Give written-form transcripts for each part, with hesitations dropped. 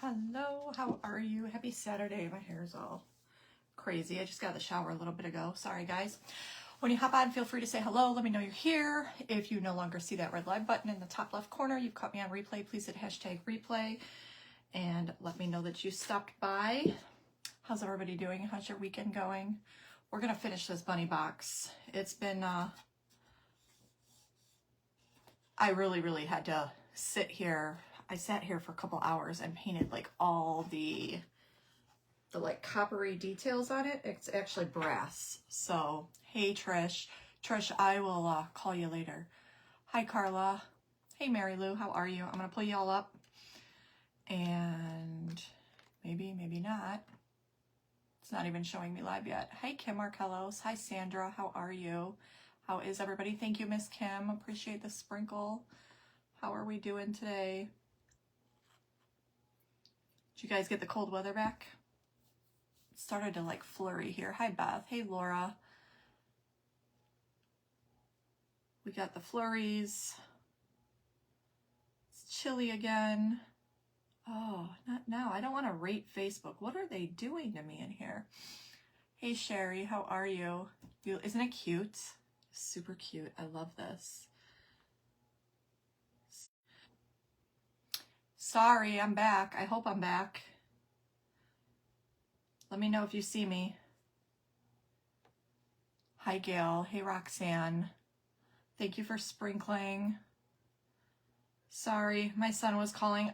Hello, how are you? Happy Saturday. My hair is all crazy. I just got out of the shower a little bit ago. Sorry, guys. When you hop on, feel free to say hello. Let me know you're here. If you no longer see that red live button in the top left corner, you've caught me on replay. Please hit hashtag replay and let me know that you stopped by. How's everybody doing? How's your weekend going? We're going to finish this bunny box. It's been, I really had to sit here. I sat here for a couple hours and painted like all the like coppery details on it. It's actually brass. So, hey Trish. Trish, I will call you later. Hi Carla. Hey Mary Lou, how are you? I'm going to pull you all up. And maybe not. It's not even showing me live yet. Hi Kim Markellos. Hi Sandra, how are you? How is everybody? Thank you, Miss Kim. Appreciate the sprinkle. How are we doing today? Did you guys get the cold weather back? It started to like flurry here. Hi Beth. Hey Laura. We got the flurries. It's chilly again. Oh, not now. I don't want to rate Facebook. What are they doing to me in here? Hey Sherry, how are you? Isn't it cute? Super cute. I love this. Sorry, I'm back. I hope I'm back. Let me know if you see me. Hi, Gail. Hey, Roxanne. Thank you for sprinkling. Sorry, my son was calling.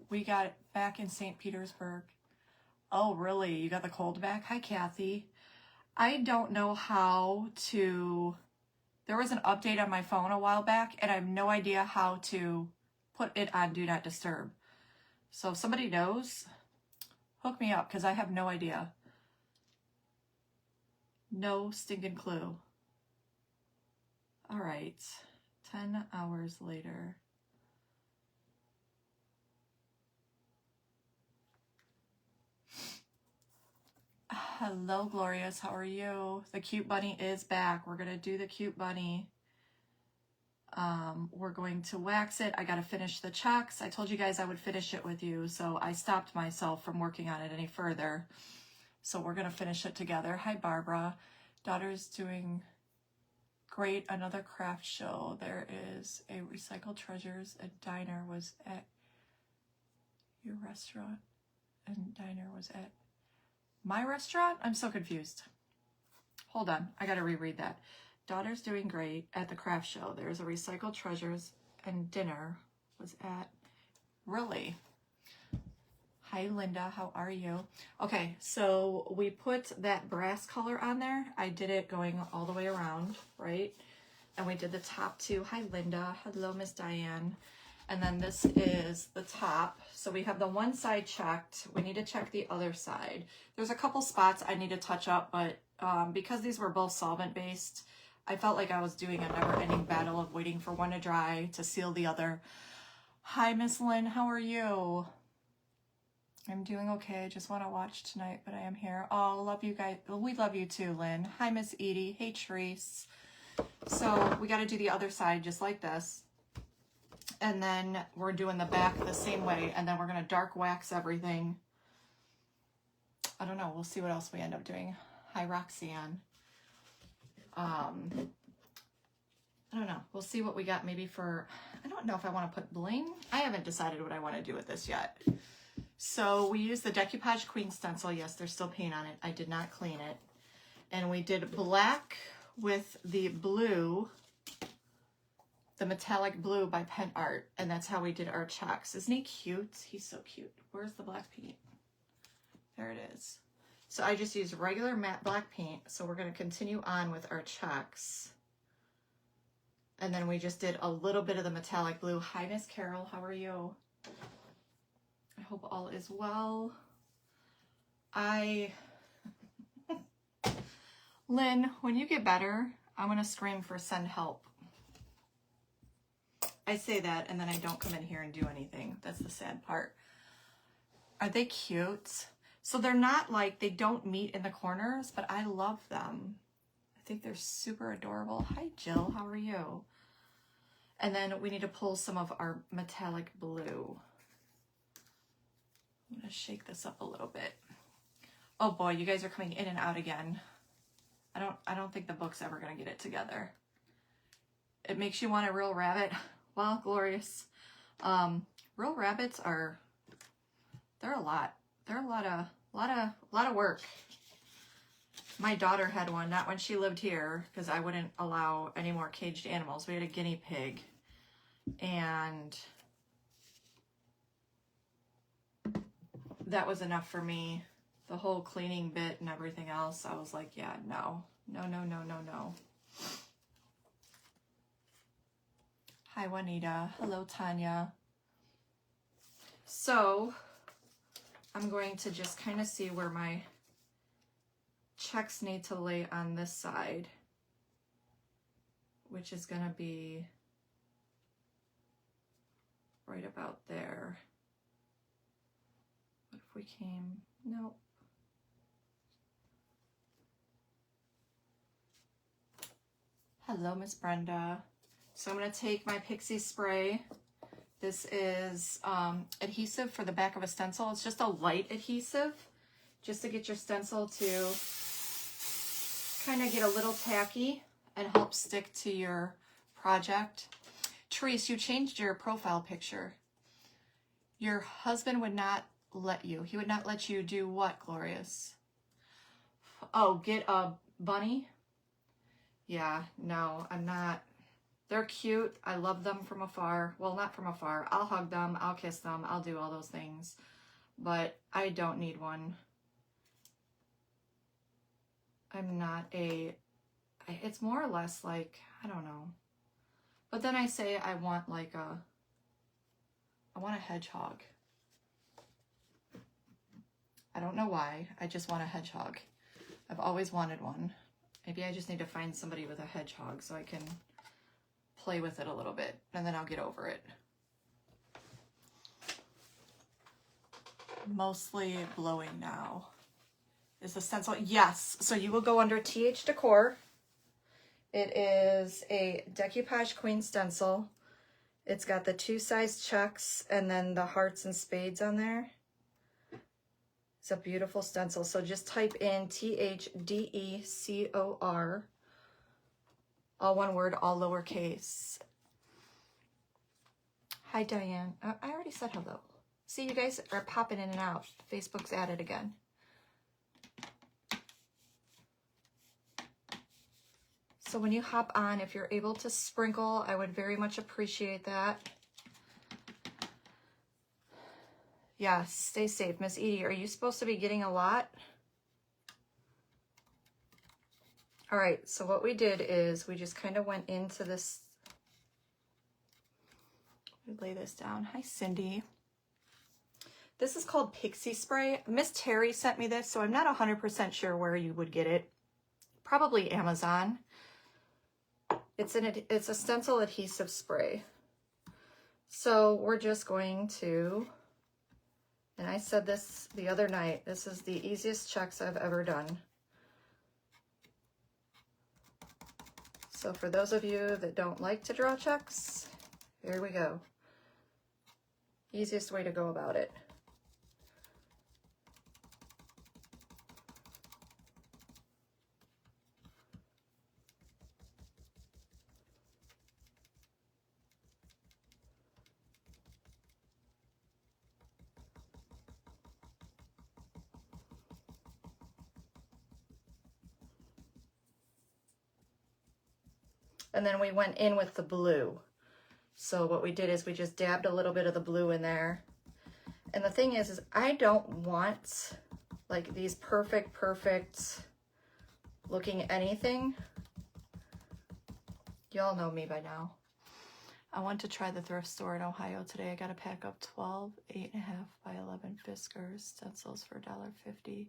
We got back in St. Petersburg. Oh, really? You got the cold back? Hi, Kathy. I don't know how to... There was an update on my phone a while back, and I have no idea how to put it on Do Not Disturb. So if somebody knows, hook me up, because I have no idea. No stinking clue. All right, 10 hours later. Hello, Glorious, how are you? The cute bunny is back. We're gonna do the cute bunny. We're going to wax it. I got to finish the checks. I told you guys I would finish it with you, so I stopped myself from working on it any further. So we're going to finish it together. Hi, Barbara. Daughter's doing great. Another craft show. There is a Recycled Treasures. A diner was at your restaurant, and diner was at my restaurant? I'm so confused. Hold on. I got to reread that. Daughter's doing great at the craft show. There's a Recycled Treasures, and dinner was at... Really? Hi, Linda. How are you? Okay, so we put that brass color on there. I did it going all the way around, right? And we did the top too. Hi, Linda. Hello, Miss Diane. And then this is the top. So we have the one side checked. We need to check the other side. There's a couple spots I need to touch up, but because these were both solvent-based, I felt like I was doing a never-ending battle of waiting for one to dry to seal the other. Hi, Miss Lynn. How are you? I'm doing okay. I just want to watch tonight, but I am here. Oh, love you guys. We love you too, Lynn. Hi, Miss Edie. Hey, Therese. So we got to do the other side just like this. And then we're doing the back the same way. And then we're going to dark wax everything. I don't know. We'll see what else we end up doing. Hi, Roxanne. I don't know. We'll see what we got maybe for... I don't know if I want to put bling. I haven't decided what I want to do with this yet. So we used the Decoupage Queen stencil. Yes, there's still paint on it. I did not clean it. And we did black with the blue, the metallic blue by Pen Art. And that's how we did our checks. Isn't he cute? He's so cute. Where's the black paint? There it is. So I just used regular matte black paint. So we're going to continue on with our checks. And then we just did a little bit of the metallic blue. Hi, Miss Carol. How are you? I hope all is well. Lynn, when you get better, I'm going to scream for send help. I say that and then I don't come in here and do anything. That's the sad part. Are they cute? So they're not like, they don't meet in the corners, but I love them. I think they're super adorable. Hi, Jill. How are you? And then we need to pull some of our metallic blue. shake this up a little bit. Oh boy, you guys are coming in and out again. I don't think the book's ever gonna get it together. It makes you want a real rabbit. Well, glorious. Real rabbits are, they're a lot. They're a lot of work. My daughter had one, not when she lived here, because I wouldn't allow any more caged animals. We had a guinea pig, and that was enough for me. The whole cleaning bit and everything else, I was like, yeah, no. Hi, Juanita. Hello, Tanya. So, I'm going to just kind of see where my checks need to lay on this side, which is going to be right about there. What if we came? Nope. Hello, Miss Brenda. So I'm going to take my Pixie spray. This is adhesive for the back of a stencil. It's just a light adhesive, just to get your stencil to kind of get a little tacky and help stick to your project. Therese, you changed your profile picture. Your husband would not let you. He would not let you do what, Glorious? Oh, get a bunny? Yeah, no, I'm not. They're cute. I love them from afar. Well, not from afar. I'll hug them. I'll kiss them. I'll do all those things. But I don't need one. I'm not a... It's more or less like, I don't know. But then I say I want like a... I want a hedgehog. I don't know why. I just want a hedgehog. I've always wanted one. Maybe I just need to find somebody with a hedgehog so I can play with it a little bit, and then I'll get over it. Mostly blowing now. Is the stencil? Yes. So you will go under TH Decor. It is a decoupage queen stencil. It's got the 2 size checks and then the hearts and spades on there. It's a beautiful stencil. So just type in THDECOR, all one word, all lowercase. Hi, Diane. I already said hello. See, you guys are popping in and out. Facebook's at it again. So when you hop on, if you're able to sprinkle, I would very much appreciate that. Yes, stay safe. Miss Edie, are you supposed to be getting a lot? All right, so what we did is we just kind of went into this. Let me lay this down. Hi, Cindy. This is called Pixie Spray. Miss Terry sent me this, so I'm not 100% sure where you would get it. Probably Amazon. It's a stencil adhesive spray. So we're just going to, and I said this the other night, this is the easiest checks I've ever done. So for those of you that don't like to draw checks, here we go. Easiest way to go about it. And then we went in with the blue. So what we did is we just dabbed a little bit of the blue in there. And the thing is I don't want like these perfect looking anything. Y'all know me by now. I went to try the thrift store in Ohio today. I got to pack up 12 8.5 by 11 Fiskars stencils for $1.50.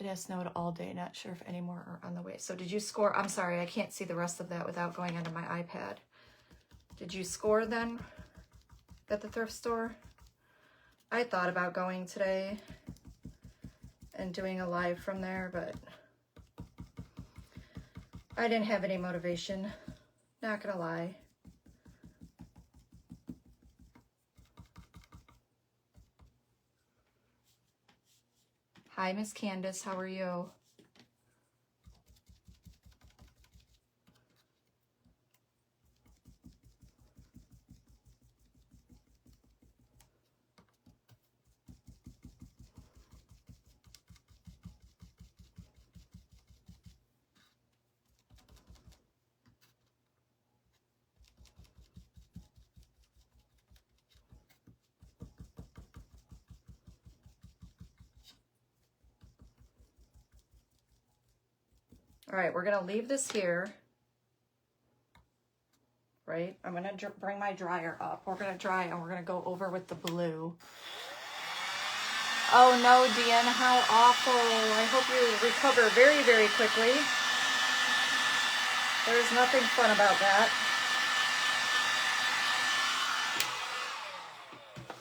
It has snowed all day. Not sure if any more are on the way. So did you score? I'm sorry, I can't see the rest of that without going onto my iPad. Did you score then at the thrift store? I thought about going today and doing a live from there, but I didn't have any motivation. Not gonna lie. Hi, Miss Candace. How are you? All right, we're gonna leave this here, right? I'm gonna bring my dryer up. We're gonna dry and we're gonna go over with the blue. Oh no, Deanne, how awful. I hope you recover very, very quickly. There's nothing fun about that.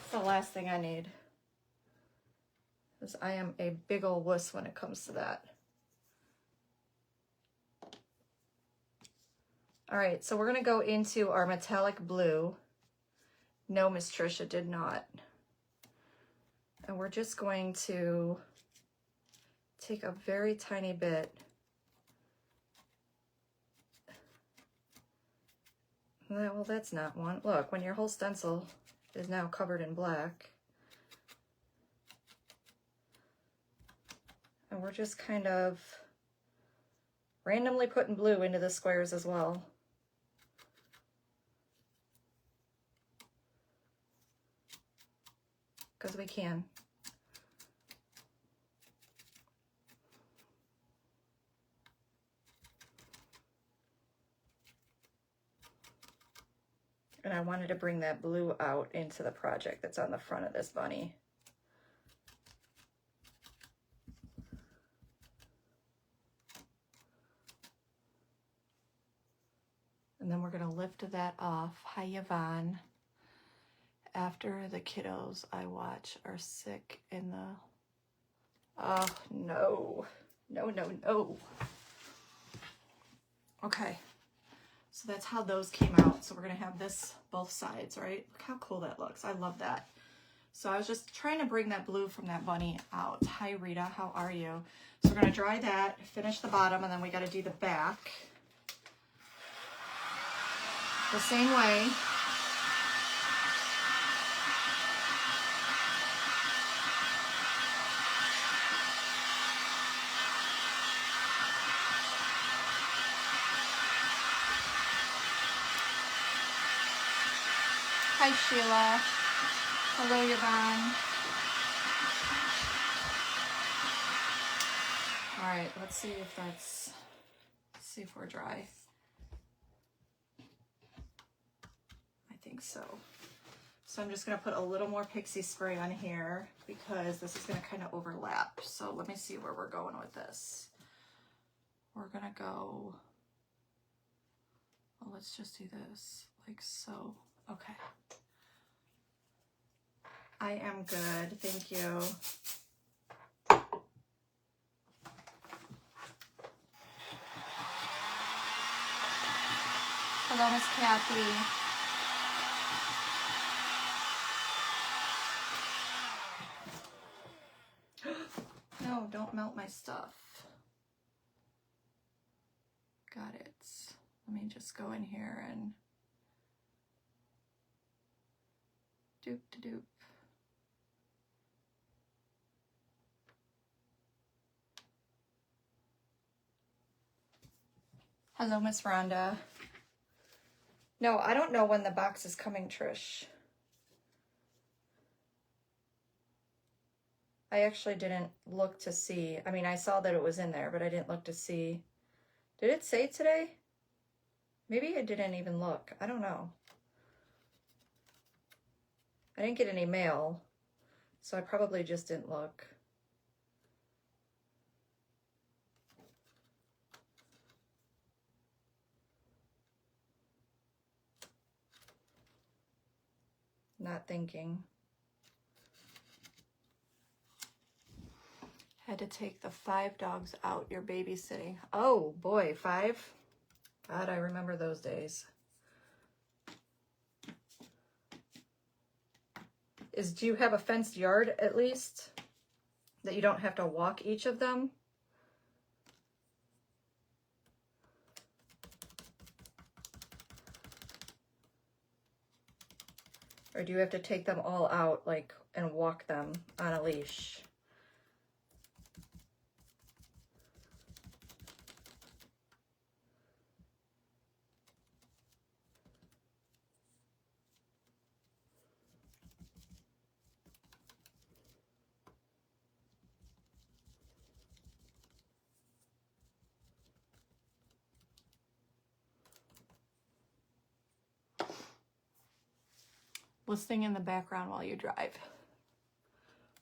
It's the last thing I need. Because I am a big ol' wuss when it comes to that. All right, so we're gonna go into our metallic blue. No, Miss Trisha did not. And we're just going to take a very tiny bit. Well, that's not one. Look, when your whole stencil is now covered in black. And we're just kind of randomly putting blue into the squares as well. Because we can. And I wanted to bring that blue out into the project that's on the front of this bunny. And then we're going to lift that off. Hi, Yvonne. After the kiddos I watch are sick in the... Oh, no. No, no, no. Okay. So that's how those came out. So we're going to have this both sides, right? Look how cool that looks. I love that. So I was just trying to bring that blue from that bunny out. Hi, Rita. How are you? So we're going to dry that, finish the bottom, and then we got to do the back. The same way. Hi, Sheila. Hello, Yvonne. All right, let's see if we're dry. I think so. So I'm just gonna put a little more pixie spray on here because this is gonna kind of overlap. So let me see where we're going with this. We're gonna go, well, let's just do this like so. Okay. I am good, thank you. Hello, Miss Kathy. No, don't melt my stuff. Got it. Let me just go in here and doop to doop. Hello, Miss Rhonda. No, I don't know when the box is coming, Trish. I actually didn't look to see. I mean, I saw that it was in there, but I didn't look to see. Did it say today? Maybe I didn't even look. I don't know. I didn't get any mail, so I probably just didn't look. Not thinking. Had to take the 5 dogs out you're babysitting. Oh boy, 5? God, I remember those days. Do you have a fenced yard at least? that you don't have to walk each of them. Or do you have to take them all out, like, and walk them on a leash? Listening in the background while you drive.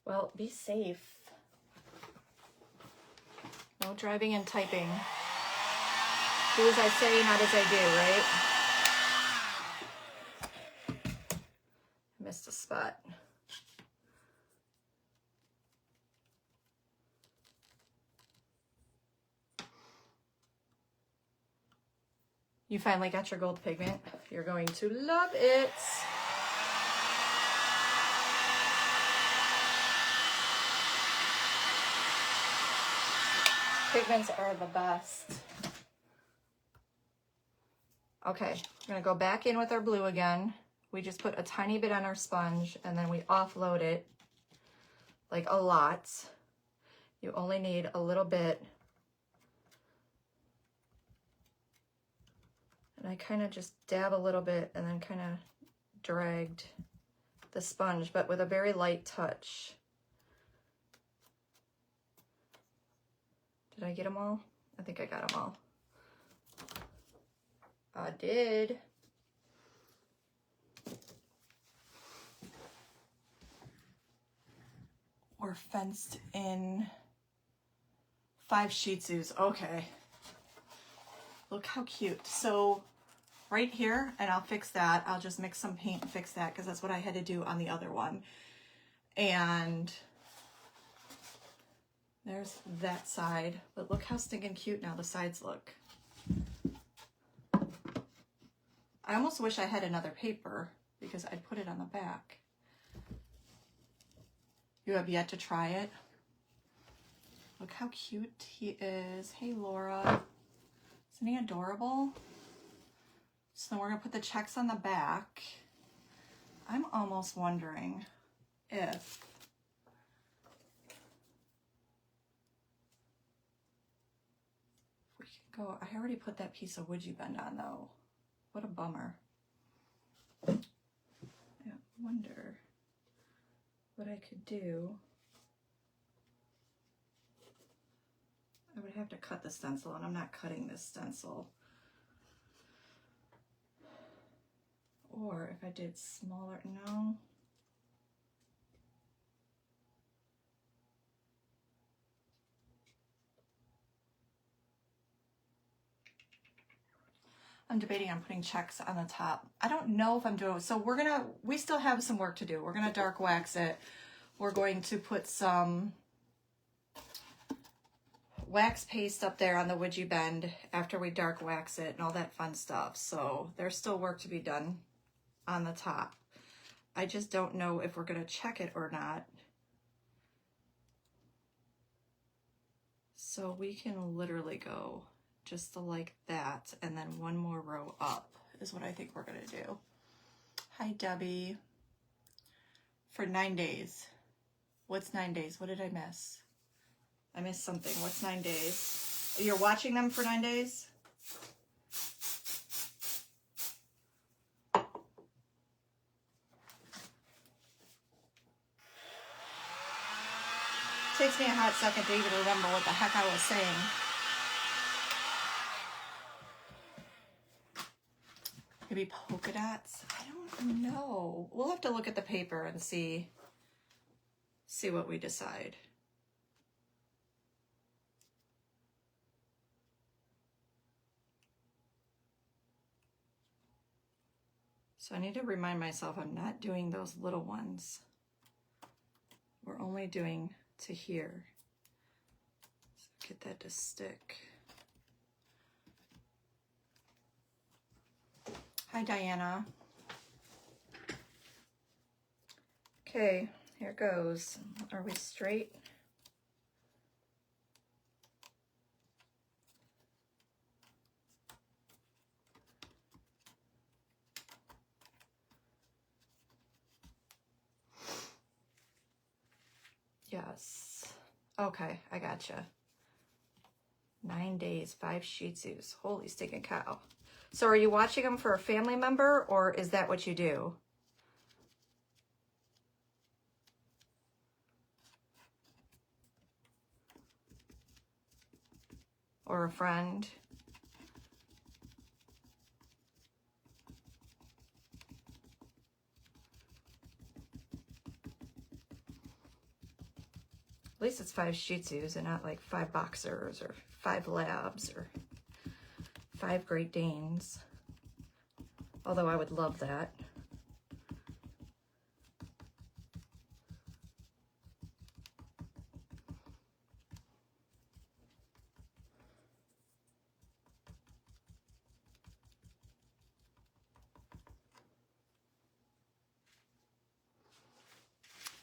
Well, be safe. No driving and typing. Do as I say, not as I do, right? Missed a spot. You finally got your gold pigment. You're going to love it. Pigments are the best. Okay, we're gonna go back in with our blue again. We just put a tiny bit on our sponge and then we offload it, like a lot. You only need a little bit. And I kind of just dab a little bit and then kind of dragged the sponge, but with a very light touch. Did I get them all? I think I got them all. I did. We're fenced in 5 Shih Tzus. Okay. Look how cute. So right here, and I'll fix that. I'll just mix some paint and fix that because that's what I had to do on the other one. And there's that side, but look how stinking cute now the sides look. I almost wish I had another paper because I'd put it on the back. You have yet to try it. Look how cute he is. Hey, Laura. Isn't he adorable? So then we're gonna put the checks on the back. I'm almost wondering if we can go, I already put that piece of wood you bend on though. What a bummer. I wonder what I could do. I would have to cut the stencil, and I'm not cutting this stencil. Or if I did smaller, no. I'm debating on putting checks on the top. I don't know if I'm doing, so we still have some work to do. We're gonna dark wax it. We're going to put some wax paste up there on the wood you bend after we dark wax it and all that fun stuff. So there's still work to be done on the top. I just don't know if we're gonna check it or not. So we can literally go just like that, and then one more row up is what I think we're gonna do. Hi, Debbie. For 9 days. What's 9 days? What did I miss? I missed something. What's 9 days? You're watching them for 9 days? Takes me a hot second to even remember what the heck I was saying. Maybe polka dots? I don't know. We'll have to look at the paper and see what we decide. So I need to remind myself I'm not doing those little ones. We're only doing to here. So get that to stick. Hi, Diana. Okay, here goes. Are we straight? Yes. Okay, I gotcha. 9 days, 5 Shih Tzus. Holy stinking cow. So are you watching them for a family member, or is that what you do? Or a friend? At least it's 5 Shih Tzus and not like 5 boxers or 5 labs or 5 Great Danes. Although I would love that.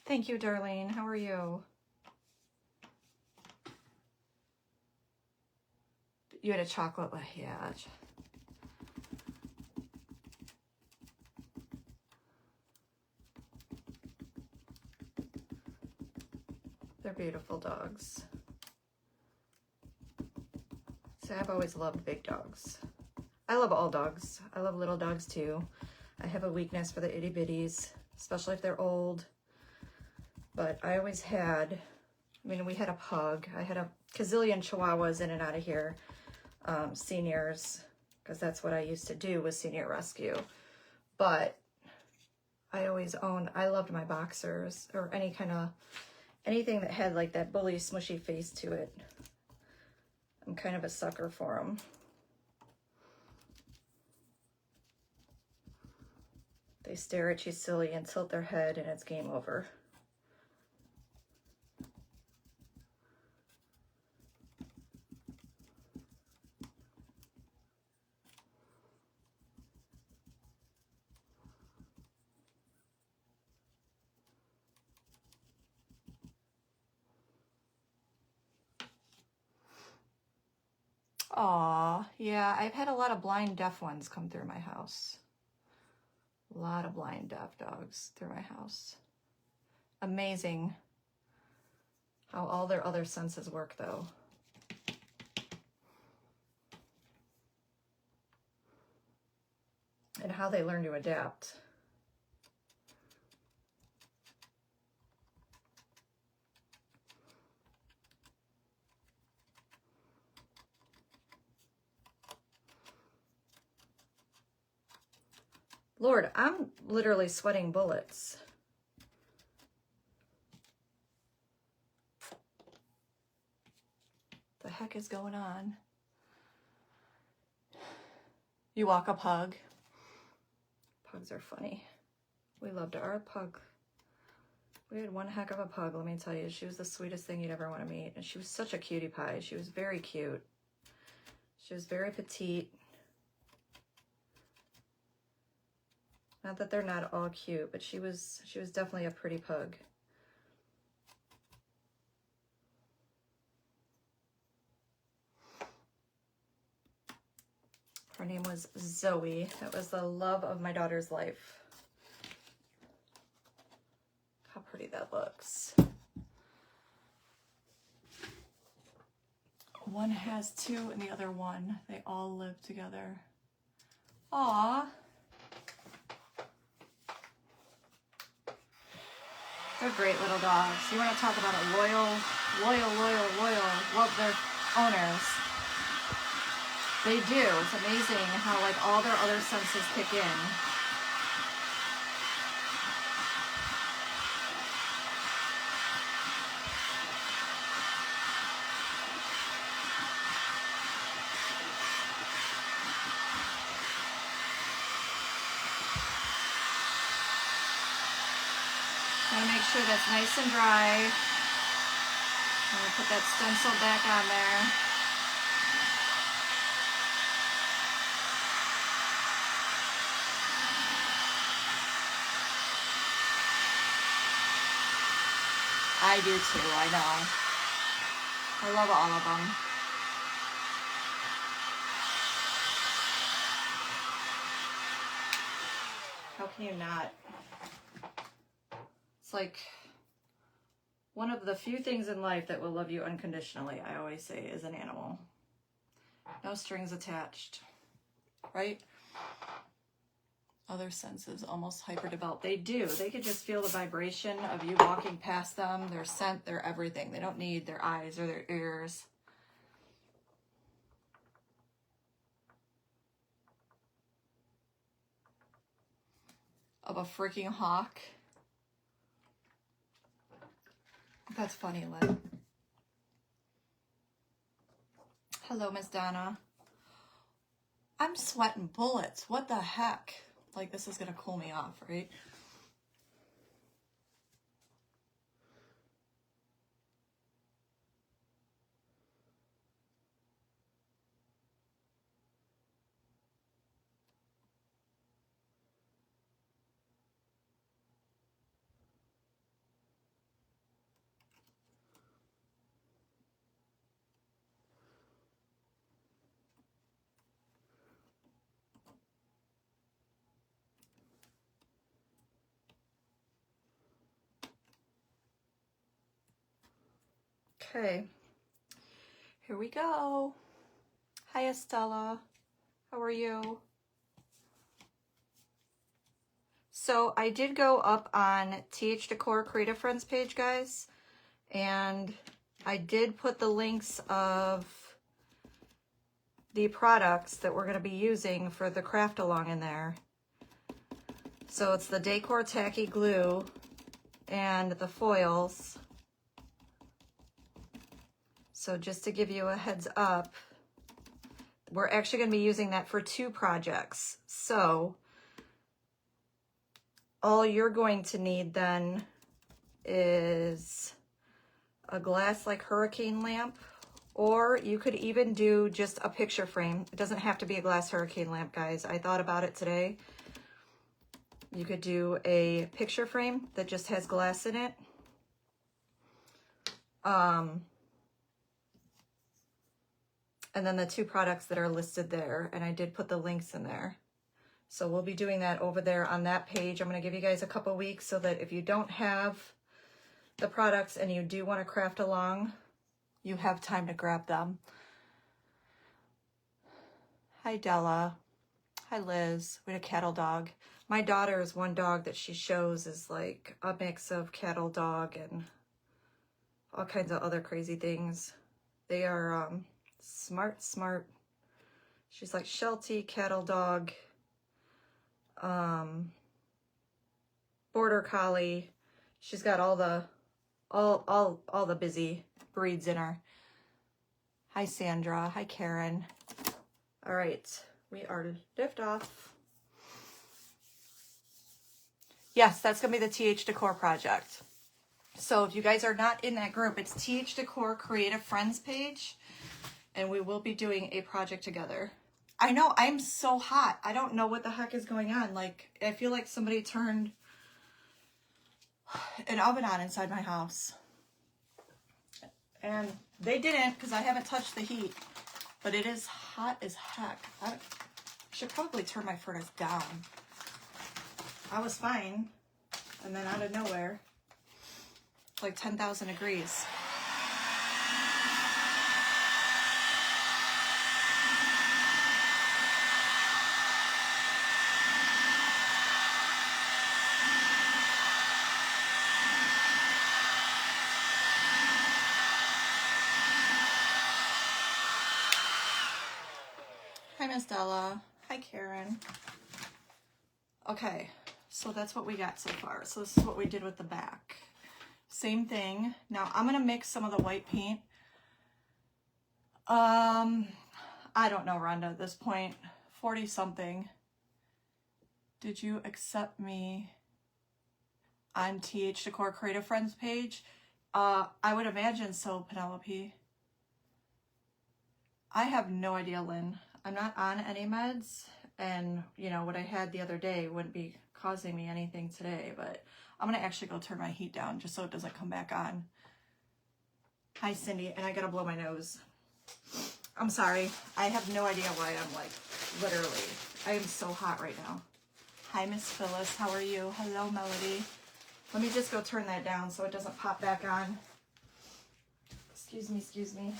Thank you, Darlene. How are you? You had a chocolate, yeah. They're beautiful dogs. So I've always loved big dogs. I love all dogs. I love little dogs too. I have a weakness for the itty bitties, especially if they're old. But I always had, I mean, we had a pug. I had a gazillion chihuahuas in and out of here, seniors, because that's what I used to do with senior rescue. But I always owned, I loved my boxers or anything that had like that bully smushy face to it. I'm kind of a sucker for them. They stare at you silly and tilt their head and it's game over. Aw, yeah, I've had a lot of blind deaf ones come through my house. A lot of blind deaf dogs through my house. Amazing how all their other senses work though. And how they learn to adapt. Lord, I'm literally sweating bullets. The heck is going on? You walk a pug. Pugs are funny. We loved our pug. We had one heck of a pug, let me tell you. She was the sweetest thing you'd ever want to meet. And she was such a cutie pie. She was very cute. She was very petite. Not that they're not all cute, but she was definitely a pretty pug. Her name was Zoe. That was the love of my daughter's life. How pretty that looks. One has 2 and the other 1. They all live together. Aww. They're great little dogs. You want to talk about a loyal, love their owners. They do. It's amazing how like all their other senses kick in. Gotta make sure that's nice and dry. I'm gonna put that stencil back on there. I do too, I know. I love all of them. How can you not? It's like One of the few things in life that will love you unconditionally, I always say, is an animal. No strings attached, right? Other senses almost hyperdeveloped. They do. They could just feel the vibration of you walking past them, their scent, their everything. They don't need their eyes or their ears. Of a freaking hawk. That's funny, Lynn. Hello, Miss Donna. I'm sweating bullets. What the heck? Like, this is going to cool me off, right? Okay. Here we go. Hi, Estella. How are you? So I did go up on TH Decor Creative Friends page, guys, and I did put the links of the products that we're going to be using for the craft along in there. So it's the Decor Tacky Glue and the foils. So just to give you a heads up, we're actually going to be using that for 2 projects. So all you're going to need then is a glass like hurricane lamp, or you could even do just a picture frame. It doesn't have to be a glass hurricane lamp, guys. I thought about it today. You could do a picture frame that just has glass in it. And then the 2 products that are listed there, and I did put the links in there. So we'll be doing that over there on that page. I'm going to give you guys a couple weeks so that if you don't have the products and you do want to craft along, you have time to grab them. Hi, Della. Hi, Liz. We had a cattle dog. My daughter's one dog that she shows is like a mix of cattle dog and all kinds of other crazy things. They are smart. She's like Sheltie, cattle dog, border collie. She's got all the busy breeds in her. Hi, Sandra. Hi, Karen. All right, we are lift off. Yes, that's gonna be the TH Decor project. So if you guys are not in that group, it's TH Decor Creative Friends page, and we will be doing a project together. I know, I'm so hot. I don't know what the heck is going on. Like, I feel like somebody turned an oven on inside my house. And they didn't, because I haven't touched the heat. But it is hot as heck. I should probably turn my furnace down. I was fine. And then out of nowhere, it's like 10,000 degrees. Hi, Miss Della. Hi, Karen. Okay, so that's what we got so far. So this is what we did with the back. Same thing. Now I'm gonna mix some of the white paint. I don't know, Rhonda, at this point. 40 something. Did you accept me on TH Decor Creative Friends page? I would imagine so, Penelope. I have no idea, Lynn. I'm not on any meds, and you know what I had the other day wouldn't be causing me anything today, but I'm gonna actually go turn my heat down just so it doesn't come back on. Hi, Cindy, and I gotta blow my nose. I'm sorry. I have no idea why I'm like, literally, I am so hot right now. Hi, Miss Phyllis. How are you? Hello, Melody. Let me just go turn that down so it doesn't pop back on. Excuse me, excuse me.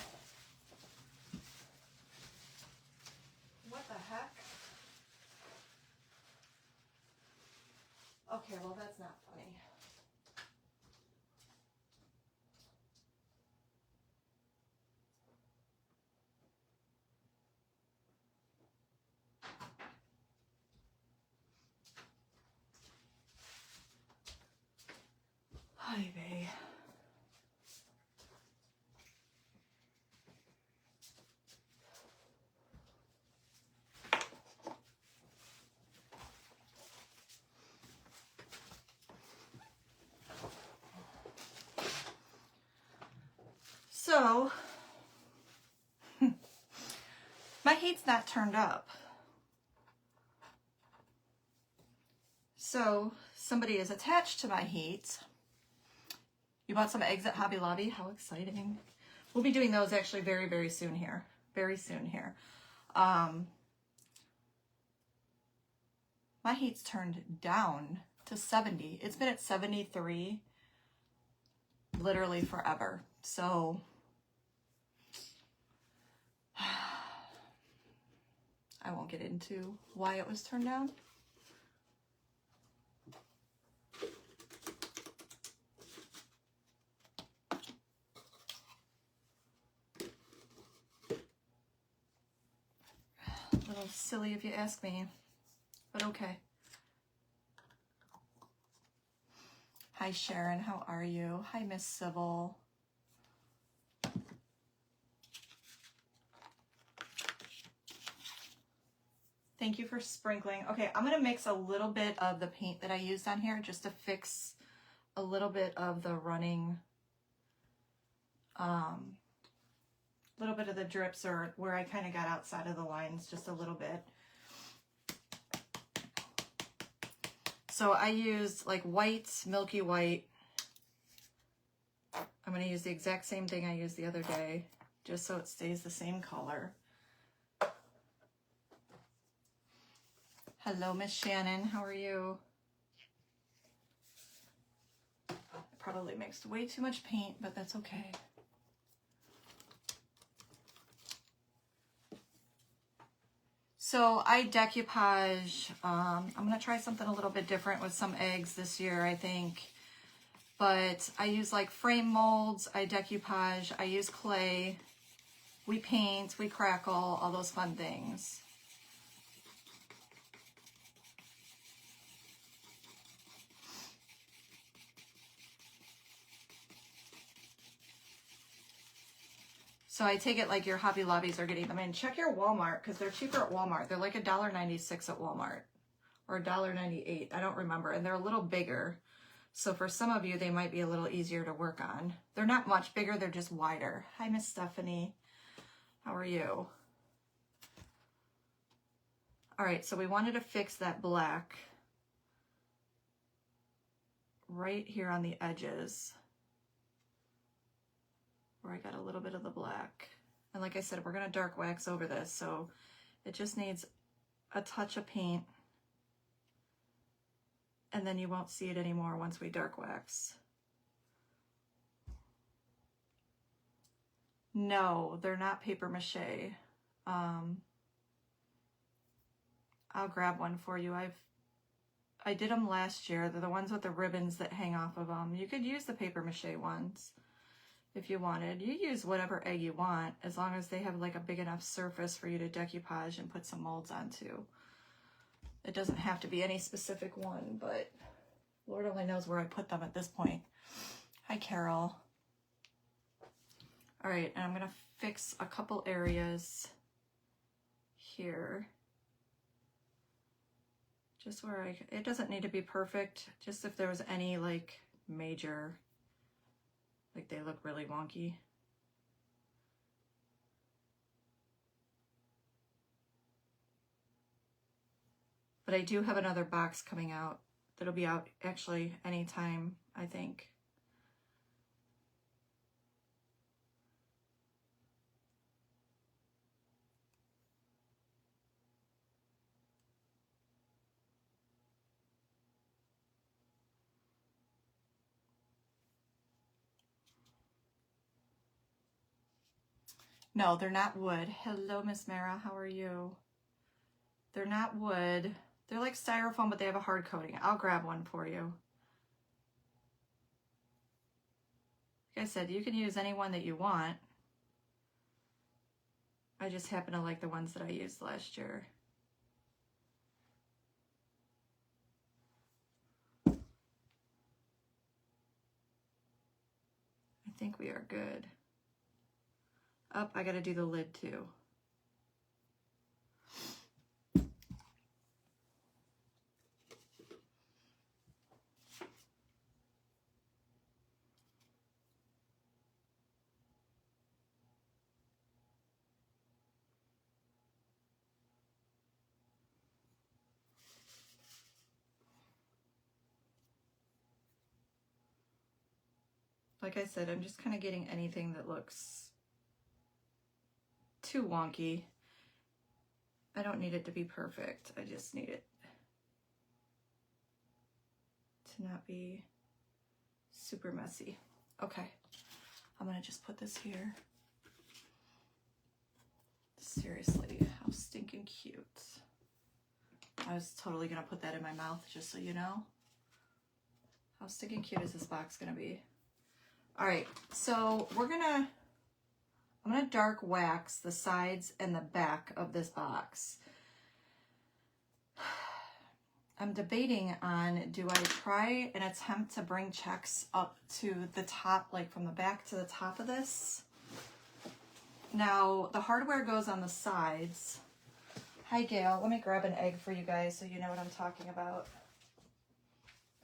What the heck? Okay, well that's not funny. Hi, babe. So, my heat's not turned up. So, somebody is attached to my heat. You bought some eggs at Hobby Lobby? How exciting. We'll be doing those actually very, very soon here. Very soon here. My heat's turned down to 70. It's been at 73 literally forever. So I won't get into why it was turned down. A little silly if you ask me, but okay. Hi Sharon, how are you? Hi Miss Sybil. Thank you for sprinkling. Okay, I'm gonna mix a little bit of the paint that I used on here just to fix a little bit of the running, little bit of the drips or where I kind of got outside of the lines just a little bit. So I used like white, milky white. I'm going to use the exact same thing I used the other day, just so it stays the same color. Hello, Miss Shannon. How are you? I probably mixed way too much paint, but that's okay. So I decoupage. I'm going to try something a little bit different with some eggs this year, I think. But I use like frame molds, I decoupage, I use clay, we paint, we crackle, all those fun things. So I take it like your Hobby Lobbies are getting them in. Check your Walmart because they're cheaper at Walmart. They're like $1.96 at Walmart or $1.98. I don't remember. And they're a little bigger. So for some of you, they might be a little easier to work on. They're not much bigger. They're just wider. Hi, Miss Stephanie. How are you? All right. So we wanted to fix that black right here on the edges where I got a little bit of the black. And like I said, we're going to dark wax over this. So it just needs a touch of paint. And then you won't see it anymore once we dark wax. No, they're not paper mache. I'll grab one for you. I did them last year. They're the ones with the ribbons that hang off of them. You could use the paper mache ones if you wanted. You use whatever egg you want as long as they have like a big enough surface for you to decoupage and put some molds onto. It doesn't have to be any specific one, but Lord only knows where I put them at this point. Hi, Carol. All right, and I'm gonna fix a couple areas here. Just where it doesn't need to be perfect, just if there was any like major, like they look really wonky. But I do have another box coming out that'll be out actually anytime, I think. No, they're not wood. Hello, Miss Mara. How are you? They're not wood. They're like styrofoam, but they have a hard coating. I'll grab one for you. Like I said, you can use any one that you want. I just happen to like the ones that I used last year. I think we are good. Up, I gotta do the lid too. Like I said, I'm just kind of getting anything that looks too wonky. I don't need it to be perfect. I just need it to not be super messy. Okay, I'm gonna just put this here. Seriously, how stinking cute. I was totally gonna put that in my mouth, just so you know. How stinking cute is this box gonna be? All right, so I'm gonna dark wax the sides and the back of this box. I'm debating on, do I try an attempt to bring checks up to the top, like from the back to the top of this? Now, the hardware goes on the sides. Hi, Gail. Let me grab an egg for you guys so you know what I'm talking about.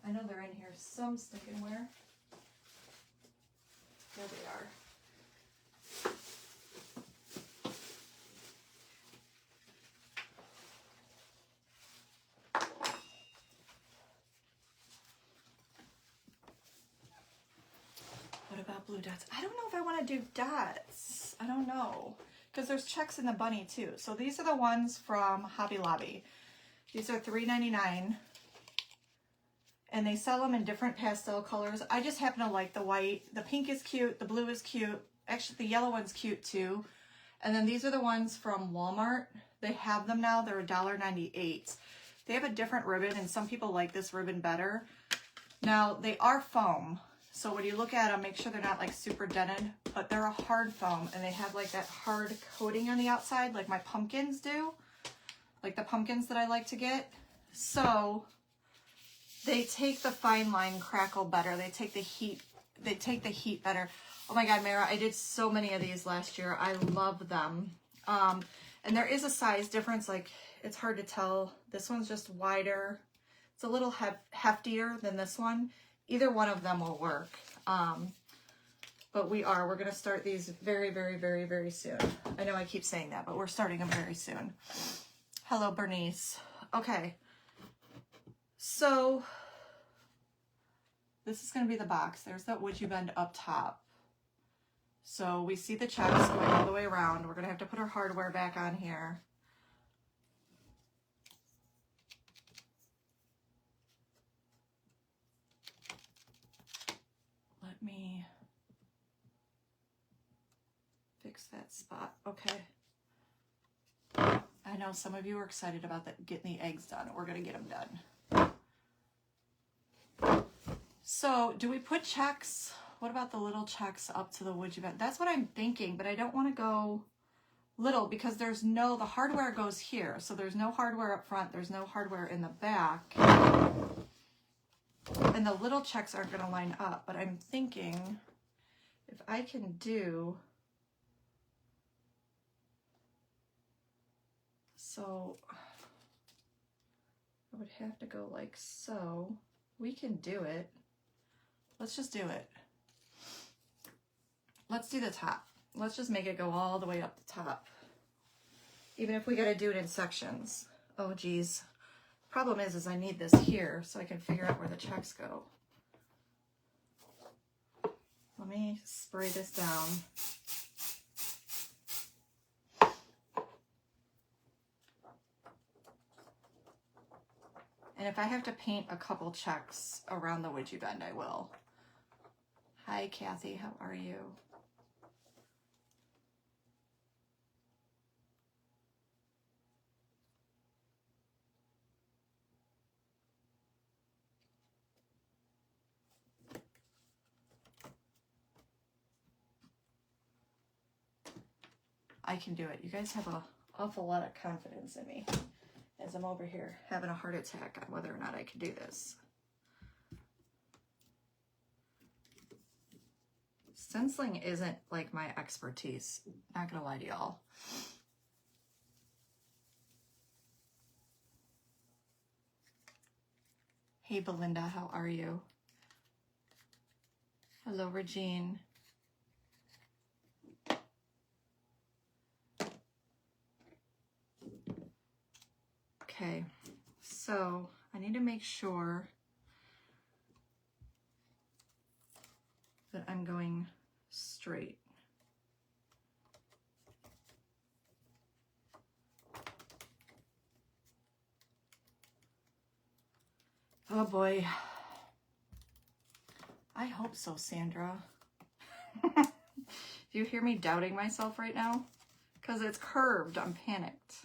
I know they're in here some stinking where. There they are. What about blue dots? I don't know if I want to do dots. I don't know. Because there's checks in the bunny too. So these are the ones from Hobby Lobby. These are $3.99. And they sell them in different pastel colors. I just happen to like the white. The pink is cute. The blue is cute. Actually, the yellow one's cute too. And then these are the ones from Walmart. They have them now. They're $1.98. They have a different ribbon, and some people like this ribbon better. Now, they are foam. So when you look at them, make sure they're not like super dented, but they're a hard foam, and they have like that hard coating on the outside, like my pumpkins do. Like the pumpkins that I like to get. So they take the fine line crackle better. They take the heat better. Oh my God, Mara, I did so many of these last year. I love them. And there is a size difference. Like, it's hard to tell. This one's just wider. It's a little heftier than this one. Either one of them will work. But we're going to start these very, very, very, very soon. I know I keep saying that, but we're starting them very soon. Hello, Bernice. Okay. So this is going to be the box. There's that would you bend up top. So we see the checks going all the way around. We're going to have to put our hardware back on here. Let me fix that spot. Okay. I know some of you are excited about that, getting the eggs done. We're going to get them done. So do we put checks? What about the little checks up to the would you bend? That's what I'm thinking, but I don't want to go little because the hardware goes here. So there's no hardware up front. There's no hardware in the back. And the little checks aren't going to line up, but I'm thinking if I can do, so I would have to go like so. We can do it. Let's just do it. Let's do the top. Let's just make it go all the way up the top. Even if we got to do it in sections. Oh, geez. Problem is I need this here so I can figure out where the checks go. Let me spray this down. And if I have to paint a couple checks around the would you bend, I will. Hi, Kathy. How are you? I can do it. You guys have an awful lot of confidence in me as I'm over here having a heart attack on whether or not I can do this. Stenciling isn't like my expertise. Not gonna lie to y'all. Hey Belinda, how are you? Hello Regine. Okay, so I need to make sure that I'm going straight. Oh boy. I hope so, Sandra. Do you hear me doubting myself right now? Because it's curved. I'm panicked.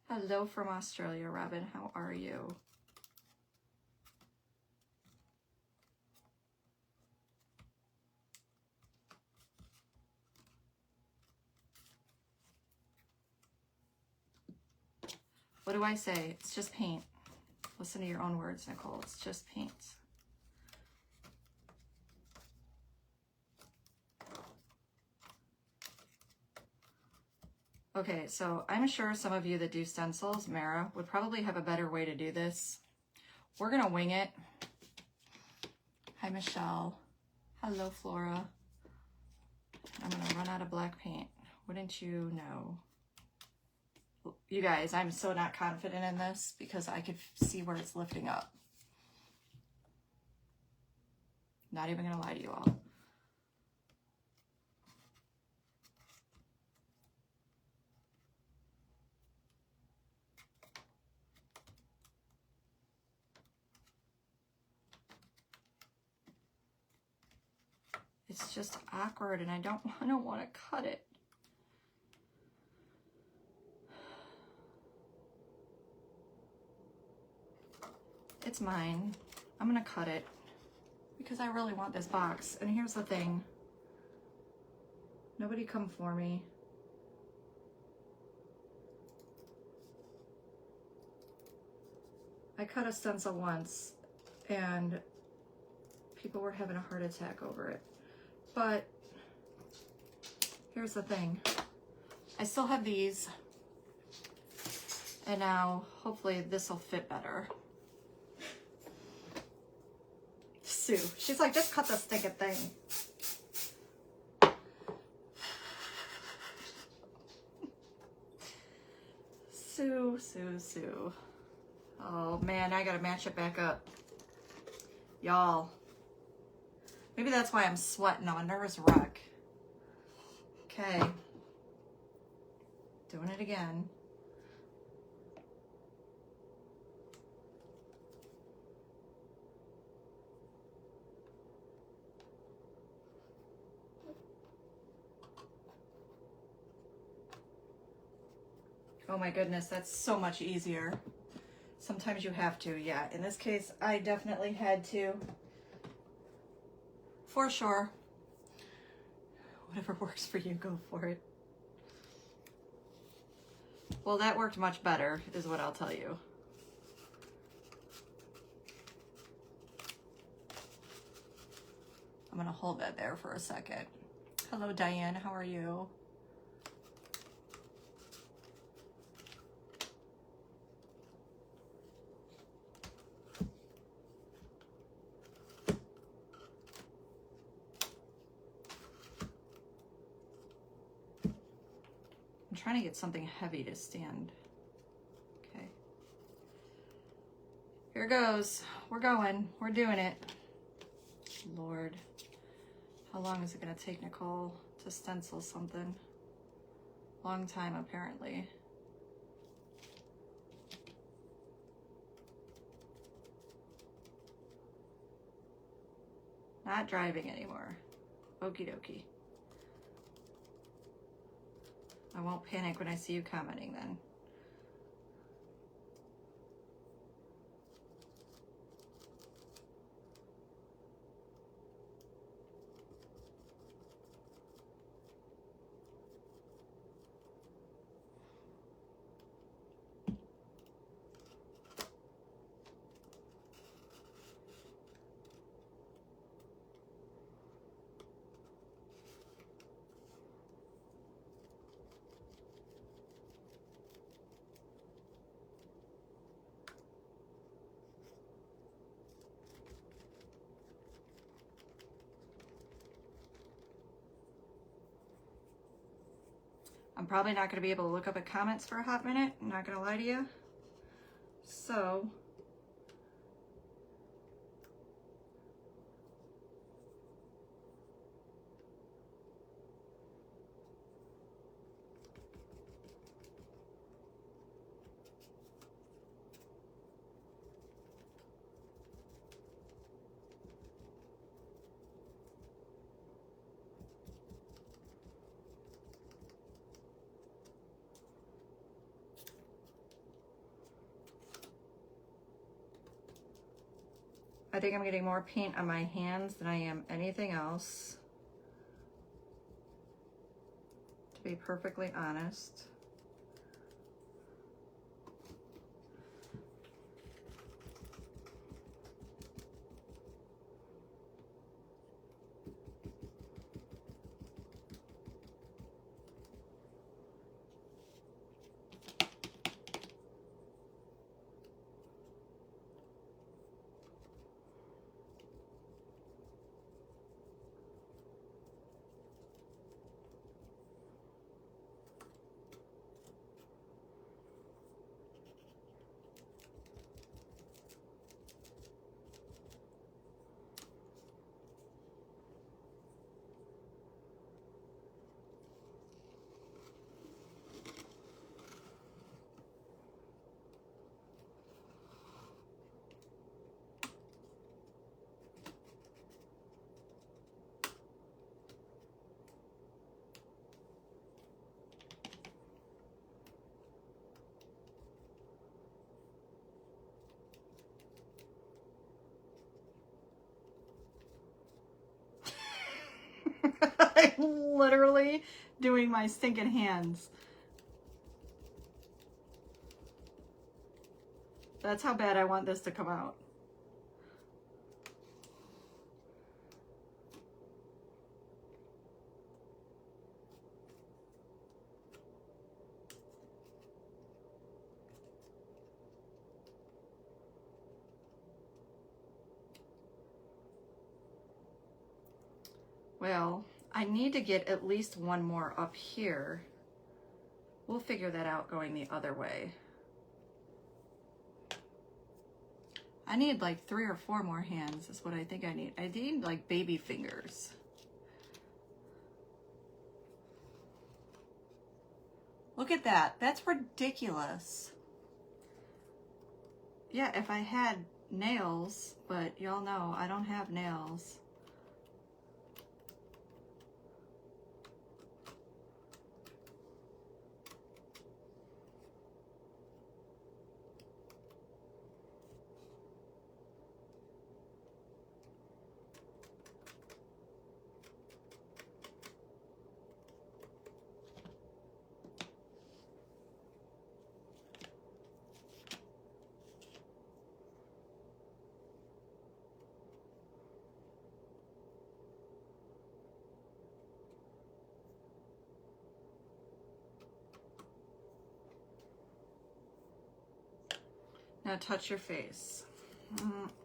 Hello from Australia, Robin. How are you? What do I say? It's just paint. Listen to your own words, Nicole. It's just paint. Okay, so I'm sure some of you that do stencils, Mara, would probably have a better way to do this. We're gonna wing it. Hi, Michelle. Hello, Flora. I'm gonna run out of black paint. Wouldn't you know? You guys, I'm so not confident in this because I could see where it's lifting up. Not even gonna lie to you all. It's just awkward and I don't want to cut it. It's mine. I'm gonna cut it because I really want this box. And here's the thing. Nobody come for me. I cut a stencil once and people were having a heart attack over it. But here's the thing. I still have these. And now hopefully this will fit better. Sue, she's like, just cut the stinking thing. Sue, Sue, Sue. Oh man, I gotta match it back up. Y'all. Maybe that's why I'm sweating. I'm a nervous wreck. Okay. Doing it again. Oh my goodness, that's so much easier. Sometimes you have to, yeah. In this case, I definitely had to. For sure. Whatever works for you, go for it. Well, that worked much better, is what I'll tell you. I'm gonna hold that there for a second. Hello, Diane, how are you? I'm trying to get something heavy to stand. Okay. Here goes. We're going. We're doing it. Lord. How long is it going to take, Nicole, to stencil something? Long time, apparently. Not driving anymore. Okie dokie. I won't panic when I see you commenting then. I'm probably not going to be able to look up at comments for a hot minute. I'm not going to lie to you. So I think I'm getting more paint on my hands than I am anything else, to be perfectly honest. I'm literally doing my stinking hands. That's how bad I want this to come out. Well, I need to get at least one more up here. We'll figure that out going the other way. I need like 3 or 4 more hands is what I think I need. I need like baby fingers. Look at that. That's ridiculous. Yeah, if I had nails, but y'all know I don't have nails. Now touch your face.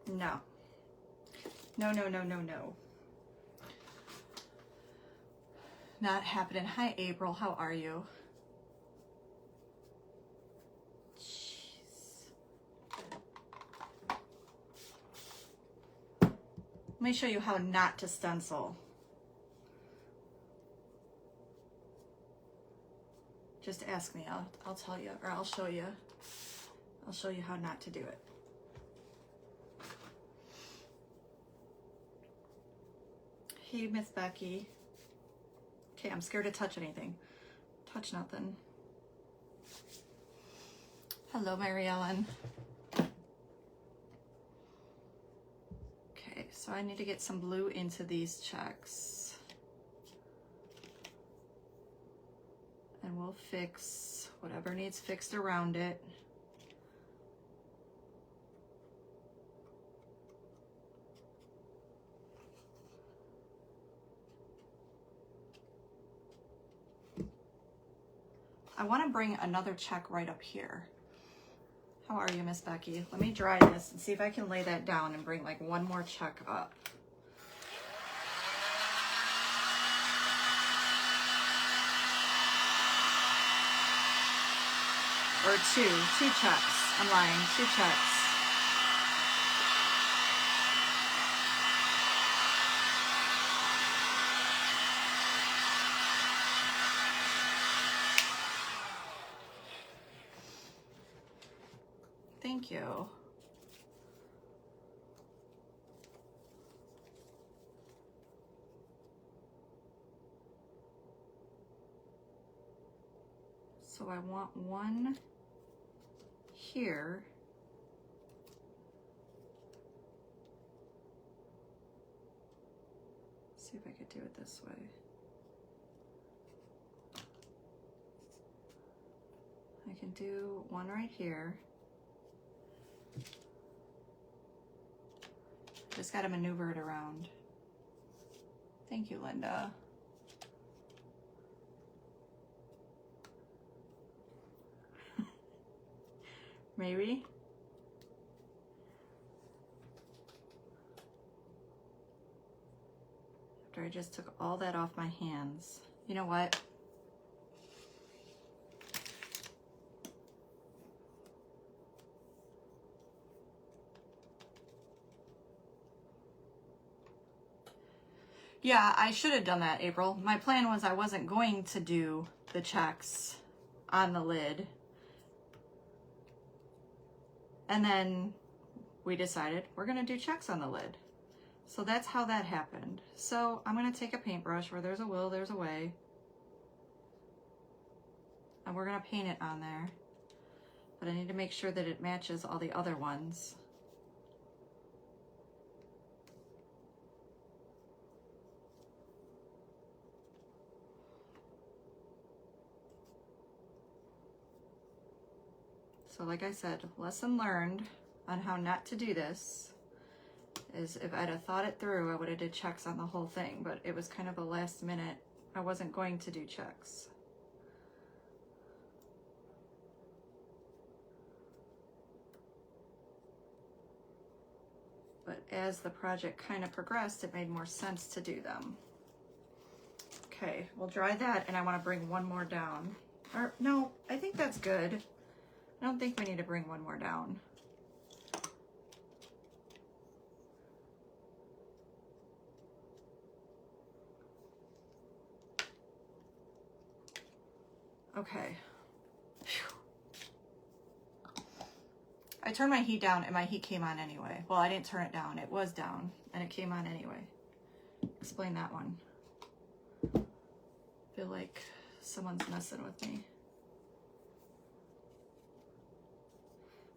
No. No, no, no, no, no. Not happening. Hi, April. How are you? Jeez. Let me show you how not to stencil. Just ask me. I'll tell you, or I'll show you. I'll show you how not to do it. Hey, Miss Becky. Okay, I'm scared to touch anything. Touch nothing. Hello, Mary Ellen. Okay, so I need to get some blue into these checks. And we'll fix whatever needs fixed around it. I want to bring another check right up here. How are you, Miss Becky? Let me dry this and see if I can lay that down and bring like one more check up. or two checks. I'm lying, 2 checks. Thank you. So I want one here. See if I could do it this way. I can do one right here. Just got to maneuver it around. Thank you, Linda. Maybe. After I just took all that off my hands. You know what? Yeah, I should have done that, April. My plan was I wasn't going to do the checks on the lid. And then we decided we're gonna do checks on the lid. So that's how that happened. So I'm gonna take a paintbrush, where there's a will, there's a way. And we're gonna paint it on there. But I need to make sure that it matches all the other ones. So like I said, lesson learned on how not to do this is if I'd have thought it through, I would have did checks on the whole thing, but it was kind of a last minute. I wasn't going to do checks. But as the project kind of progressed, it made more sense to do them. Okay, we'll dry that, and I want to bring one more down. Or no, I think that's good. I don't think we need to bring one more down. Okay. Whew. I turned my heat down and my heat came on anyway. Well, I didn't turn it down. It was down and it came on anyway. Explain that one. Feel like someone's messing with me.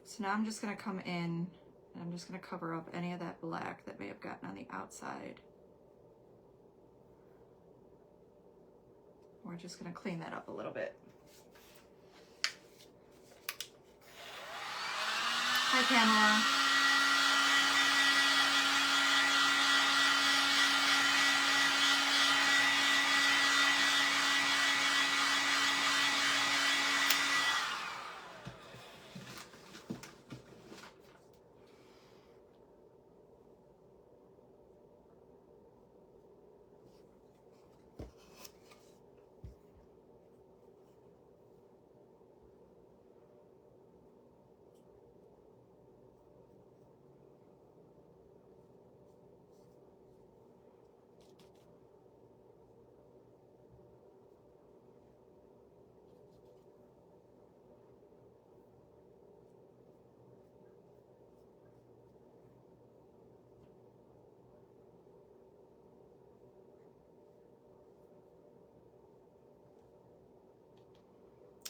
So now I'm just gonna come in and I'm just gonna cover up any of that black that may have gotten on the outside. We're just gonna clean that up a little bit. Hi, Pamela.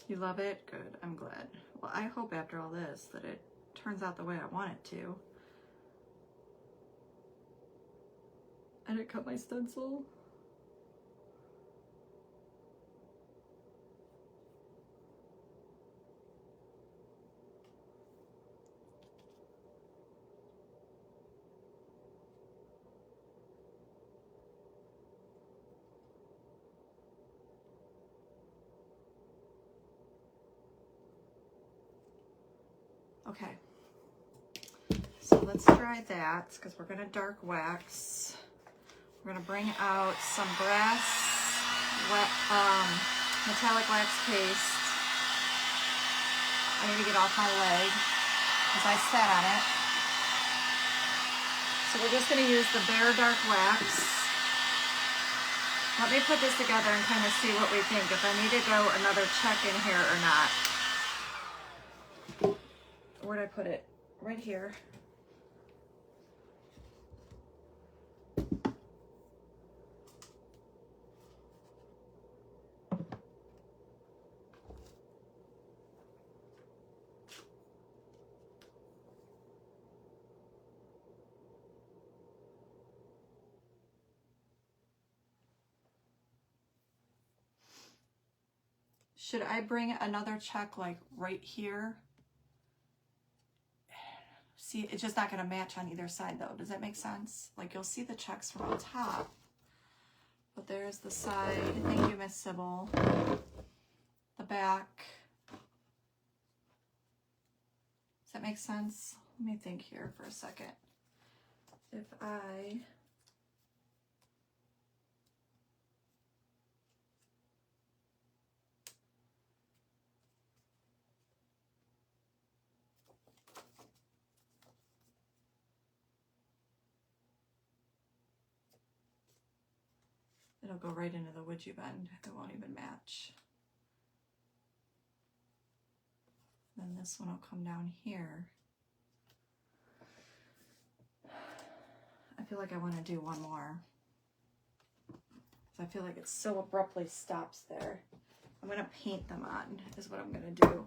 You love it? Good, I'm glad. Well, I hope after all this that it turns out the way I want it to. I didn't cut my stencil. Okay, so let's try that because we're gonna dark wax. We're gonna bring out some brass metallic wax paste. I need to get off my leg because I sat on it. So we're just going to use the Bare Dark Wax. Let me put this together and kind of see what we think, if I need to go another check in here or not. Where'd I put it? Right here. Should I bring another check like right here? See, it's just not going to match on either side though. Does that make sense? Like you'll see the checks from the top, but there's the side. Thank you, Miss Sybil. The back. Does that make sense? Let me think here for a second. If I... It'll go right into the would you bend. It won't even match. Then this one will come down here. I feel like I want to do one more. I feel like it so abruptly stops there. I'm going to paint them on, is what I'm going to do.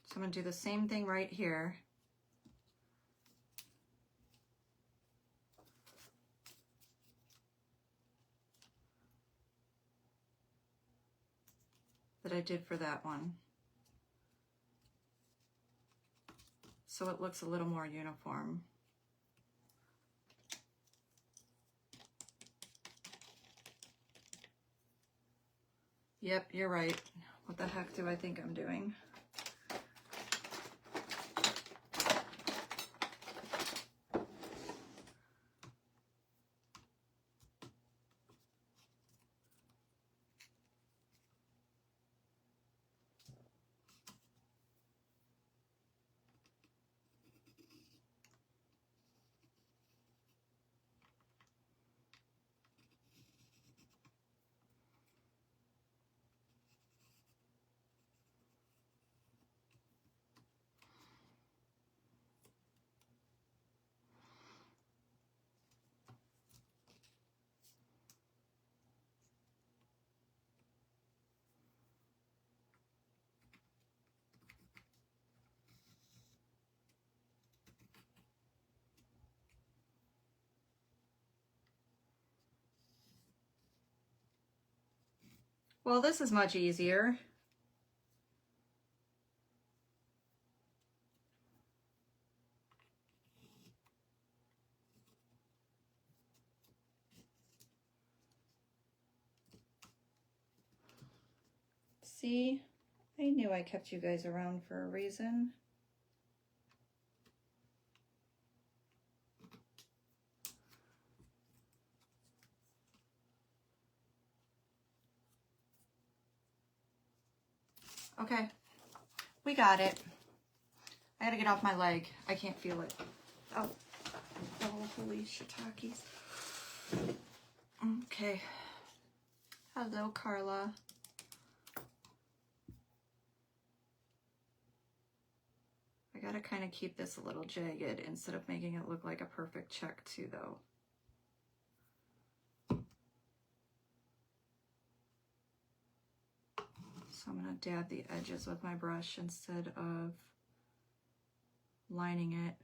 So I'm going to do the same thing right here. That I did for that one. So it looks a little more uniform. Yep, you're right. What the heck do I think I'm doing? Well, this is much easier. See, I knew I kept you guys around for a reason. Okay, we got it. I gotta get off my leg. I can't feel it. Oh, holy shiitakes. Okay. Hello, Carla. I gotta kind of keep this a little jagged instead of making it look like a perfect check too, though. So I'm gonna dab the edges with my brush instead of lining it.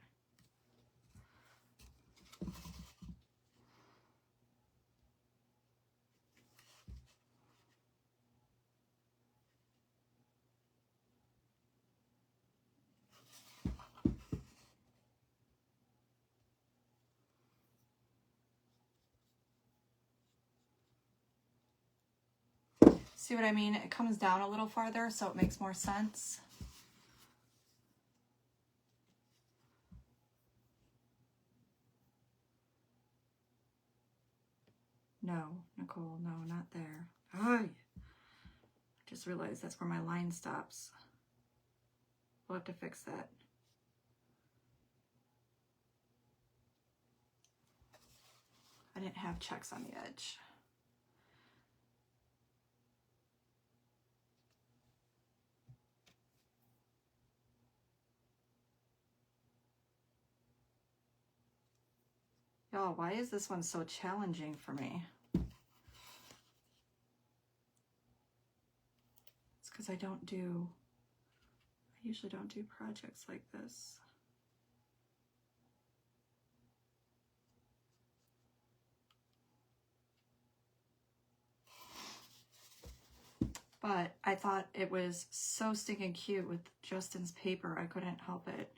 See what I mean? It comes down a little farther, so it makes more sense. No, Nicole, no, not there. I just realized that's where my line stops. We'll have to fix that. I didn't have checks on the edge. Y'all, why is this one so challenging for me? It's because I usually don't do projects like this. But I thought it was so stinking cute with Justin's paper, I couldn't help it.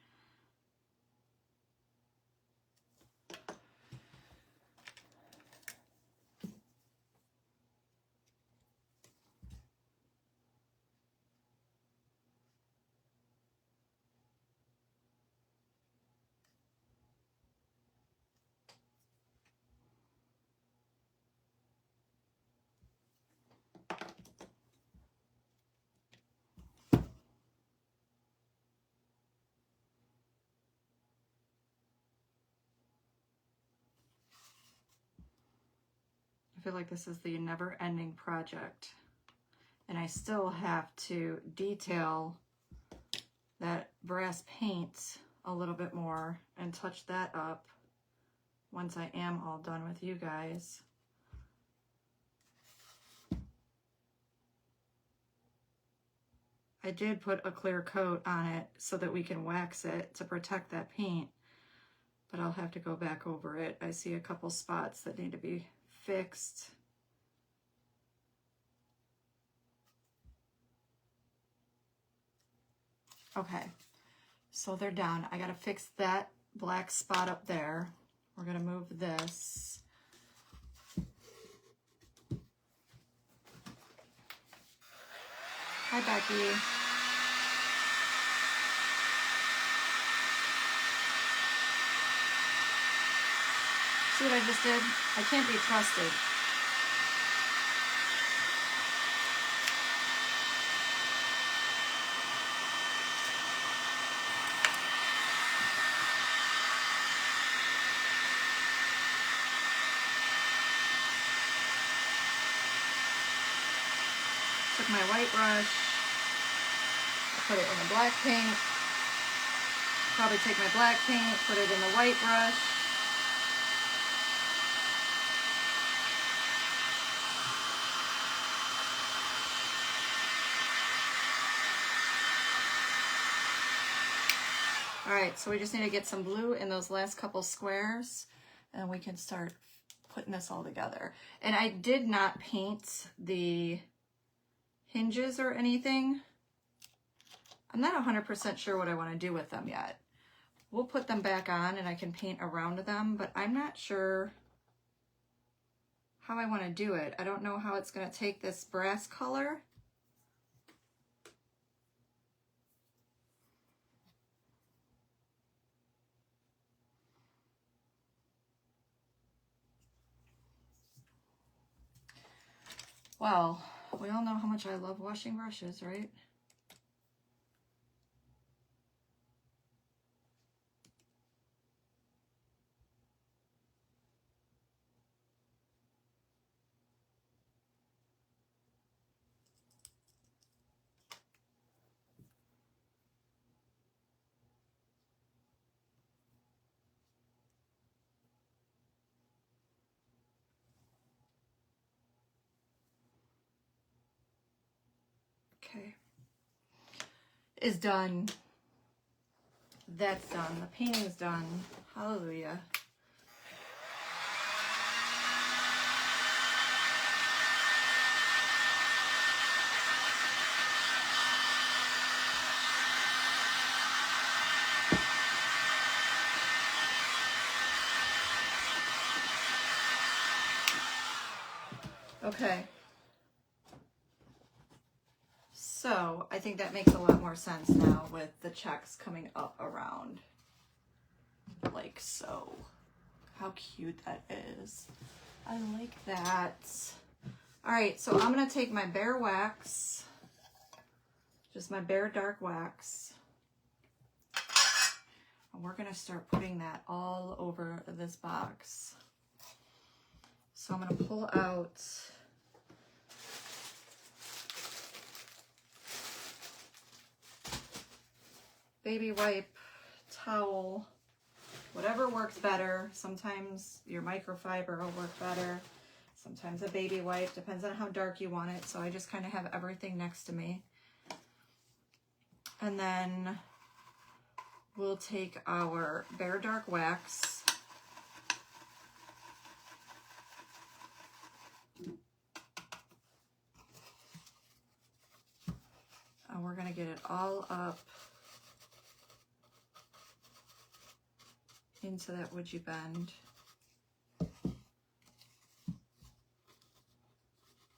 I feel like this is the never-ending project. And I still have to detail that brass paint a little bit more and touch that up once I am all done with you guys. I did put a clear coat on it so that we can wax it to protect that paint, but I'll have to go back over it. I see a couple spots that need to be fixed. Okay, so they're done. I gotta fix that black spot up there. We're gonna move this. Hi, Becky. See what I just did? I can't be trusted. Took my white brush, I put it in the black paint, probably take my black paint, put it in the white brush. All right, so we just need to get some blue in those last couple squares and we can start putting this all together. And I did not paint the hinges or anything. I'm not 100% sure what I want to do with them yet. We'll put them back on and I can paint around them, but I'm not sure how I want to do it. I don't know how it's going to take this brass color. Well, we all know how much I love washing brushes, right? Okay. Is done. That's done. The painting's done. Hallelujah. Okay. So I think that makes a lot more sense now with the checks coming up around like so. How cute that is. I like that. All right, so I'm gonna take my bare wax, just my bare dark wax, and we're gonna start putting that all over this box. So I'm gonna pull out baby wipe, towel, whatever works better. Sometimes your microfiber will work better. Sometimes a baby wipe, depends on how dark you want it. So I just kind of have everything next to me. And then we'll take our bare dark wax. And we're gonna get it all up into that would you bend.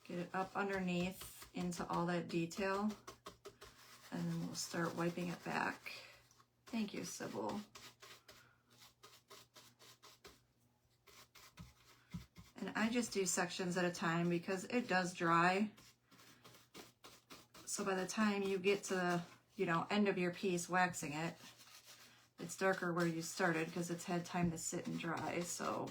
Get it up underneath into all that detail, and then we'll start wiping it back. Thank you, Sybil. And I just do sections at a time because it does dry. So by the time you get to the, you know, end of your piece waxing it, it's darker where you started because it's had time to sit and dry. So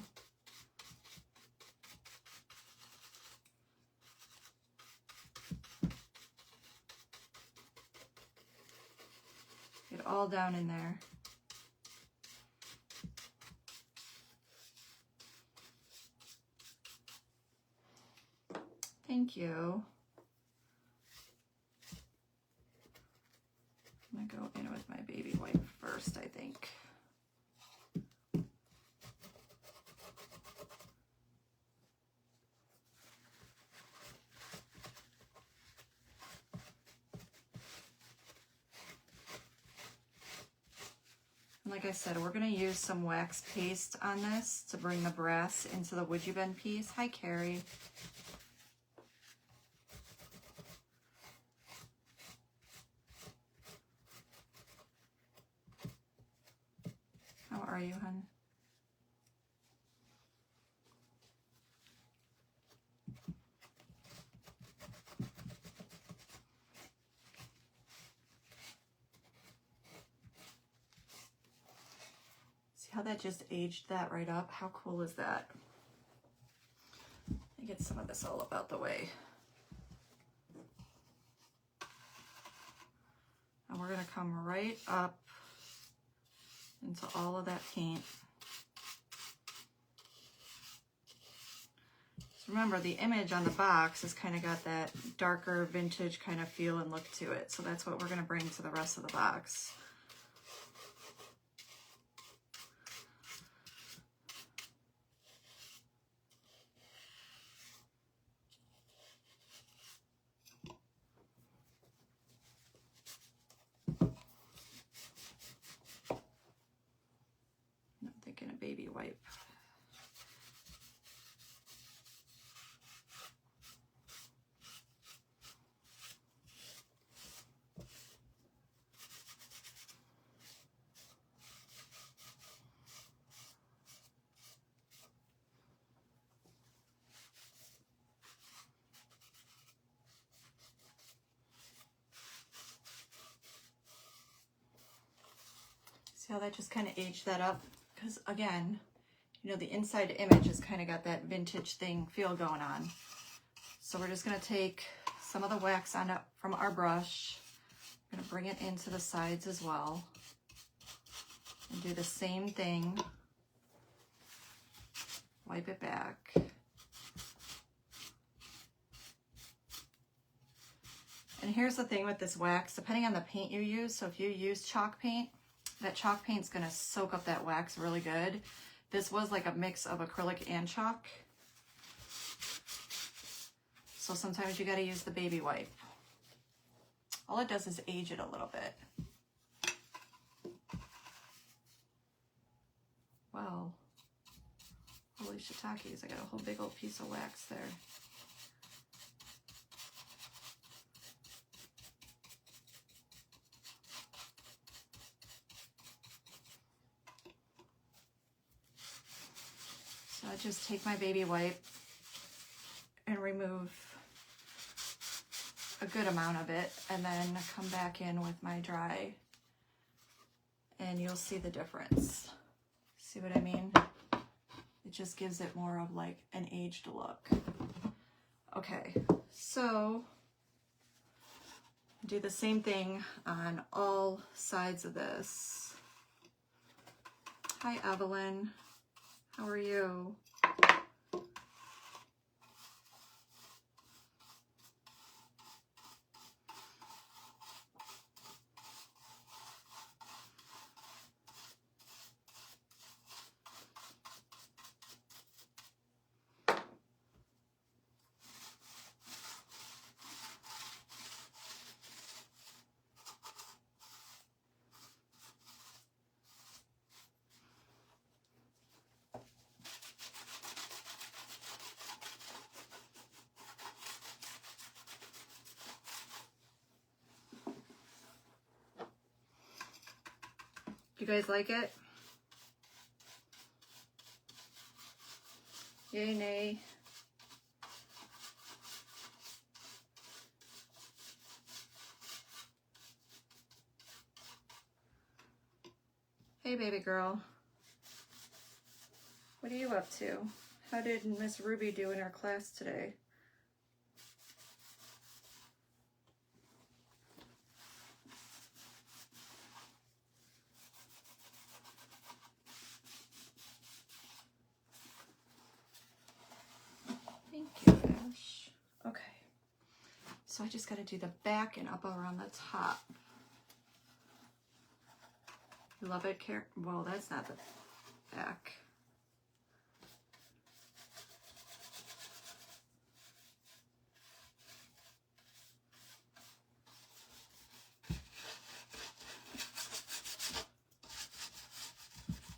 get all down in there. Thank you. I'm gonna go in with my baby wipe first, I think. And like I said, we're gonna use some wax paste on this to bring the brass into the would you bend piece. Hi, Carrie. How are you, hon? See how that just aged that right up? How cool is that? Let me get some of this all up out the way. And we're gonna come right up into all of that paint. So remember, the image on the box has kind of got that darker vintage kind of feel and look to it. So that's what we're gonna bring to the rest of the box. I'm thinking a baby wipe. See how that just kind of aged that up? Because again, you know, the inside image has kind of got that vintage thing feel going on. So we're just going to take some of the wax on up from our brush. I'm going to bring it into the sides as well. And do the same thing. Wipe it back. And here's the thing with this wax, depending on the paint you use. So if you use chalk paint, that chalk paint's gonna soak up that wax really good. This was like a mix of acrylic and chalk. So sometimes you gotta use the baby wipe. All it does is age it a little bit. Wow. Holy shiitakes, I got a whole big old piece of wax there. So I just take my baby wipe and remove a good amount of it, and then come back in with my dry, and you'll see the difference. See what I mean? It just gives it more of like an aged look. Okay, so do the same thing on all sides of this. Hi, Evelyn. How are you? You guys like it? Yay, nay. Hey, baby girl. What are you up to? How did Miss Ruby do in her class today? Thank you, Ash. Okay. So I just got to do the back and up around the top. You love it, Karen? Well, that's not the back.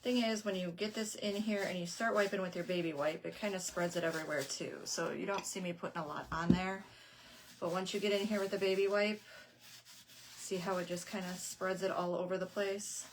Thing is, when you get this in here and you start wiping with your baby wipe, it kind of spreads it everywhere too. So you don't see me putting a lot on there. But once you get in here with the baby wipe, see how it just kind of spreads it all over the place?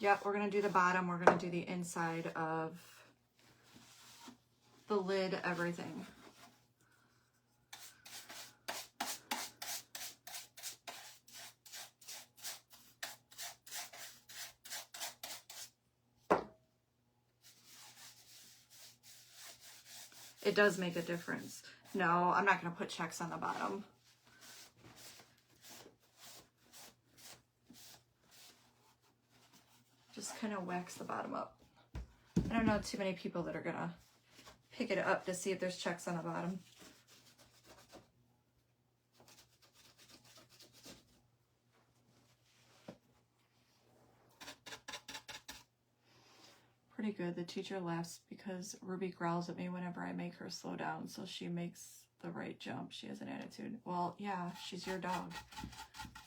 Yep, we're going to do the bottom. We're going to do the inside of the lid, everything. It does make a difference. No, I'm not going to put checks on the bottom. Just kind of wax the bottom up. I don't know too many people that are going to pick it up to see if there's checks on the bottom. Pretty good. The teacher laughs because Ruby growls at me whenever I make her slow down, so she makes the right jump. She has an attitude. Well, yeah, she's your dog.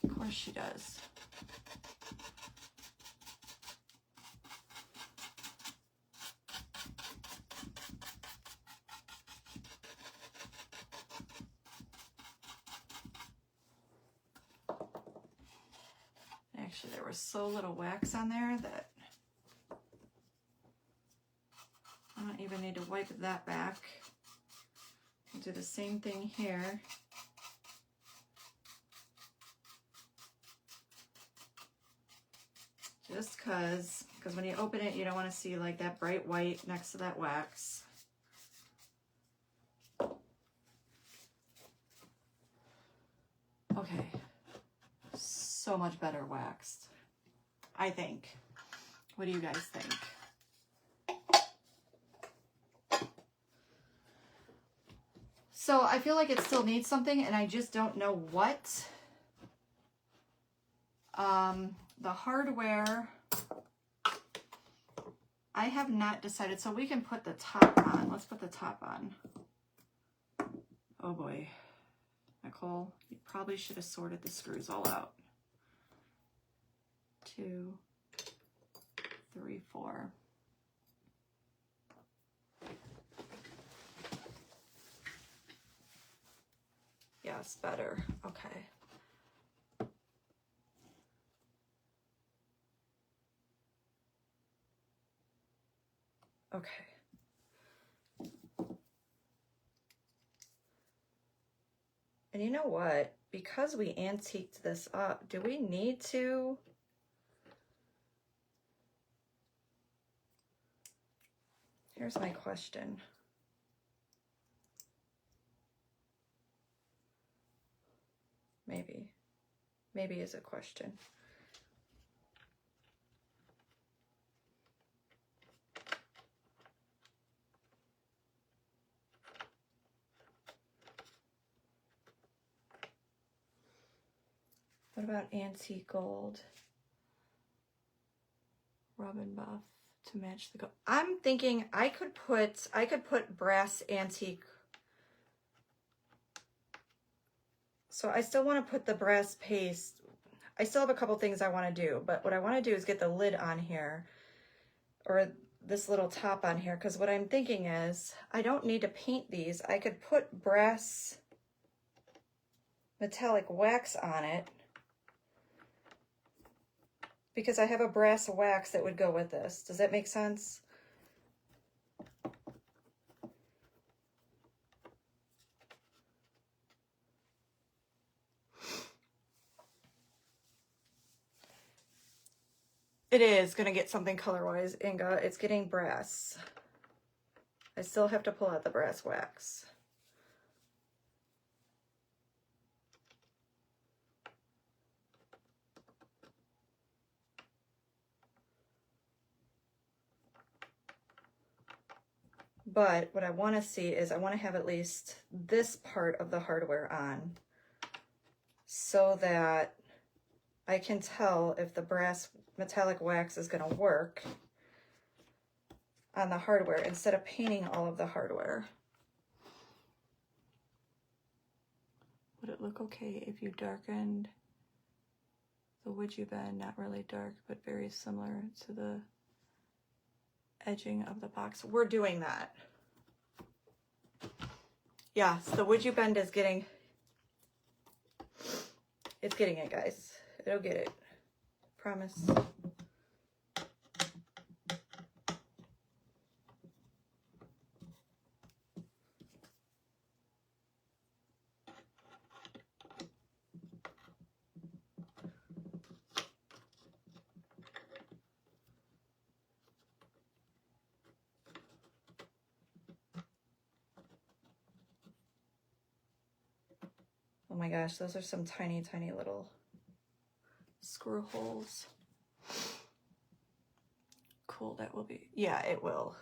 Of course she does. Actually, there was so little wax on there that I don't even need to wipe that back. I'll do the same thing here. Just because when you open it, you don't want to see like that bright white next to that wax. Okay. So much better waxed, I think. What do you guys think? So I feel like it still needs something, and I just don't know what. The hardware, I have not decided. So we can put the top on. Let's put the top on. Oh boy. Nicole, you probably should have sorted the screws all out. 2, 3, 4. Yes, better. Okay. Okay. And you know what? Because we antiqued this up, do we need to? Here's my question. Maybe. Maybe is a question. What about antique gold? Rub and buff to match the gold. I'm thinking I could put brass antique. So I still want to put the brass paste. I still have a couple things I want to do, but what I want to do is get the lid on here, or this little top on here, because what I'm thinking is I don't need to paint these. I could put brass metallic wax on it, because I have a brass wax that would go with this. Does that make sense? It is going to get something color-wise, Inga. It's getting brass. I still have to pull out the brass wax. But what I want to see is I want to have at least this part of the hardware on so that I can tell if the brass metallic wax is going to work on the hardware instead of painting all of the hardware. Would it look okay if you darkened the wood you bend? Not really dark, but very similar to the edging of the box. We're doing that. Yes, the wood you bend is getting, it's getting it, guys. It'll get it. Promise. Oh my gosh, those are some tiny, tiny little screw holes. Cool, that will be, yeah, it will.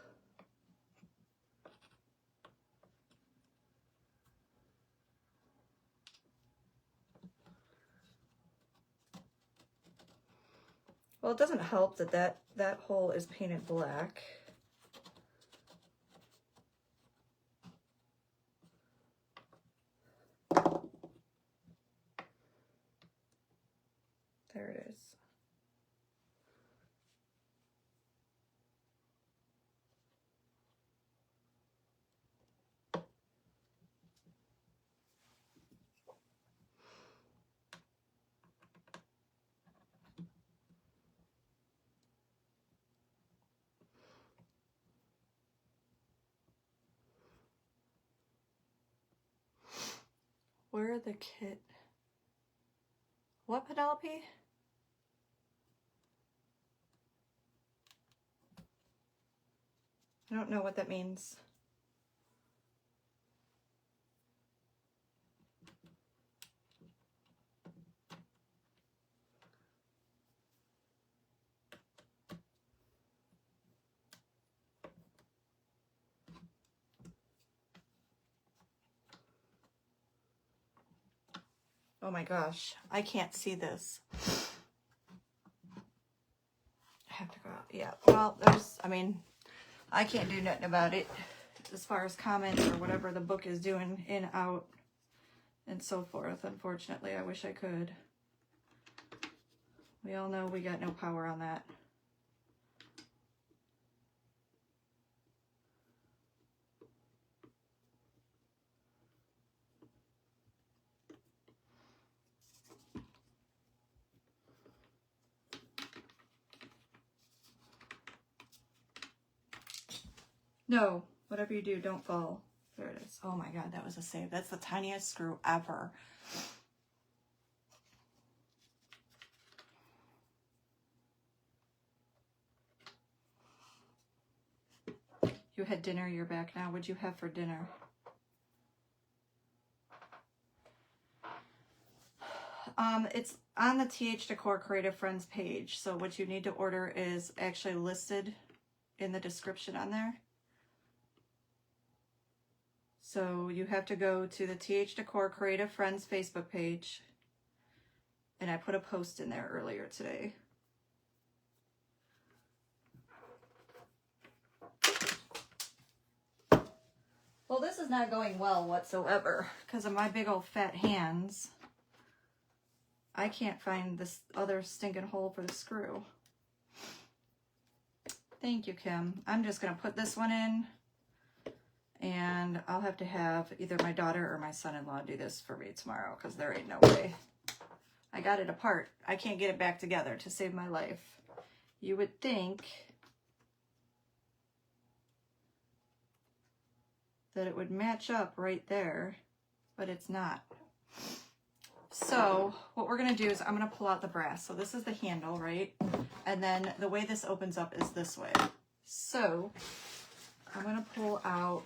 Well, it doesn't help that that hole is painted black. There it is. Where are the kit? What, Penelope? I don't know what that means. Oh my gosh, I can't see this. I have to go out. Yeah, well, there's, I mean, I can't do nothing about it as far as comments or whatever the book is doing in, out, and so forth. Unfortunately, I wish I could. We all know we got no power on that. No, whatever you do, don't fall. There it is. Oh my God, that was a save. That's the tiniest screw ever. You had dinner, you're back now. What'd you have for dinner? It's on the TH Decor Creative Friends page. So what you need to order is actually listed in the description on there. So you have to go to the TH Decor Creative Friends Facebook page. And I put a post in there earlier today. Well, this is not going well whatsoever because of my big old fat hands. I can't find this other stinking hole for the screw. Thank you, Kim. I'm just going to put this one in, and I'll have to have either my daughter or my son-in-law do this for me tomorrow because there ain't no way. I got it apart. I can't get it back together to save my life. You would think that it would match up right there, but it's not. So what we're going to do is I'm going to pull out the brass. So this is the handle, right? And then the way this opens up is this way. So I'm going to pull out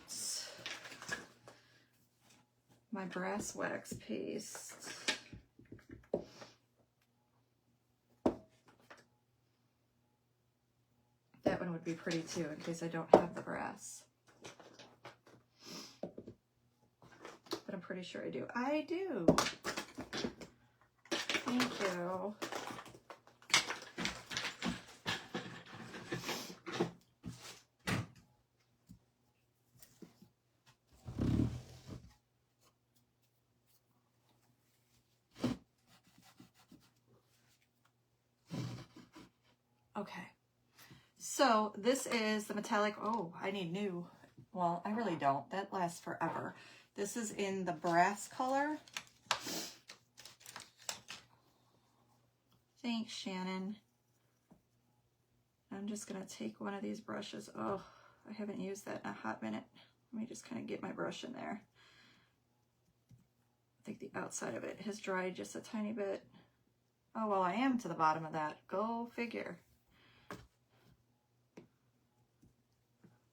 my brass wax paste. That one would be pretty too, in case I don't have the brass. But I'm pretty sure I do. I do. Thank you. Okay. So this is the metallic. Oh, I need new. Well, I really don't. That lasts forever. This is in the brass color. Thanks, Shannon. I'm just going to take one of these brushes. Oh, I haven't used that in a hot minute. Let me just kind of get my brush in there. I think the outside of it has dried just a tiny bit. Oh, well, I am to the bottom of that. Go figure.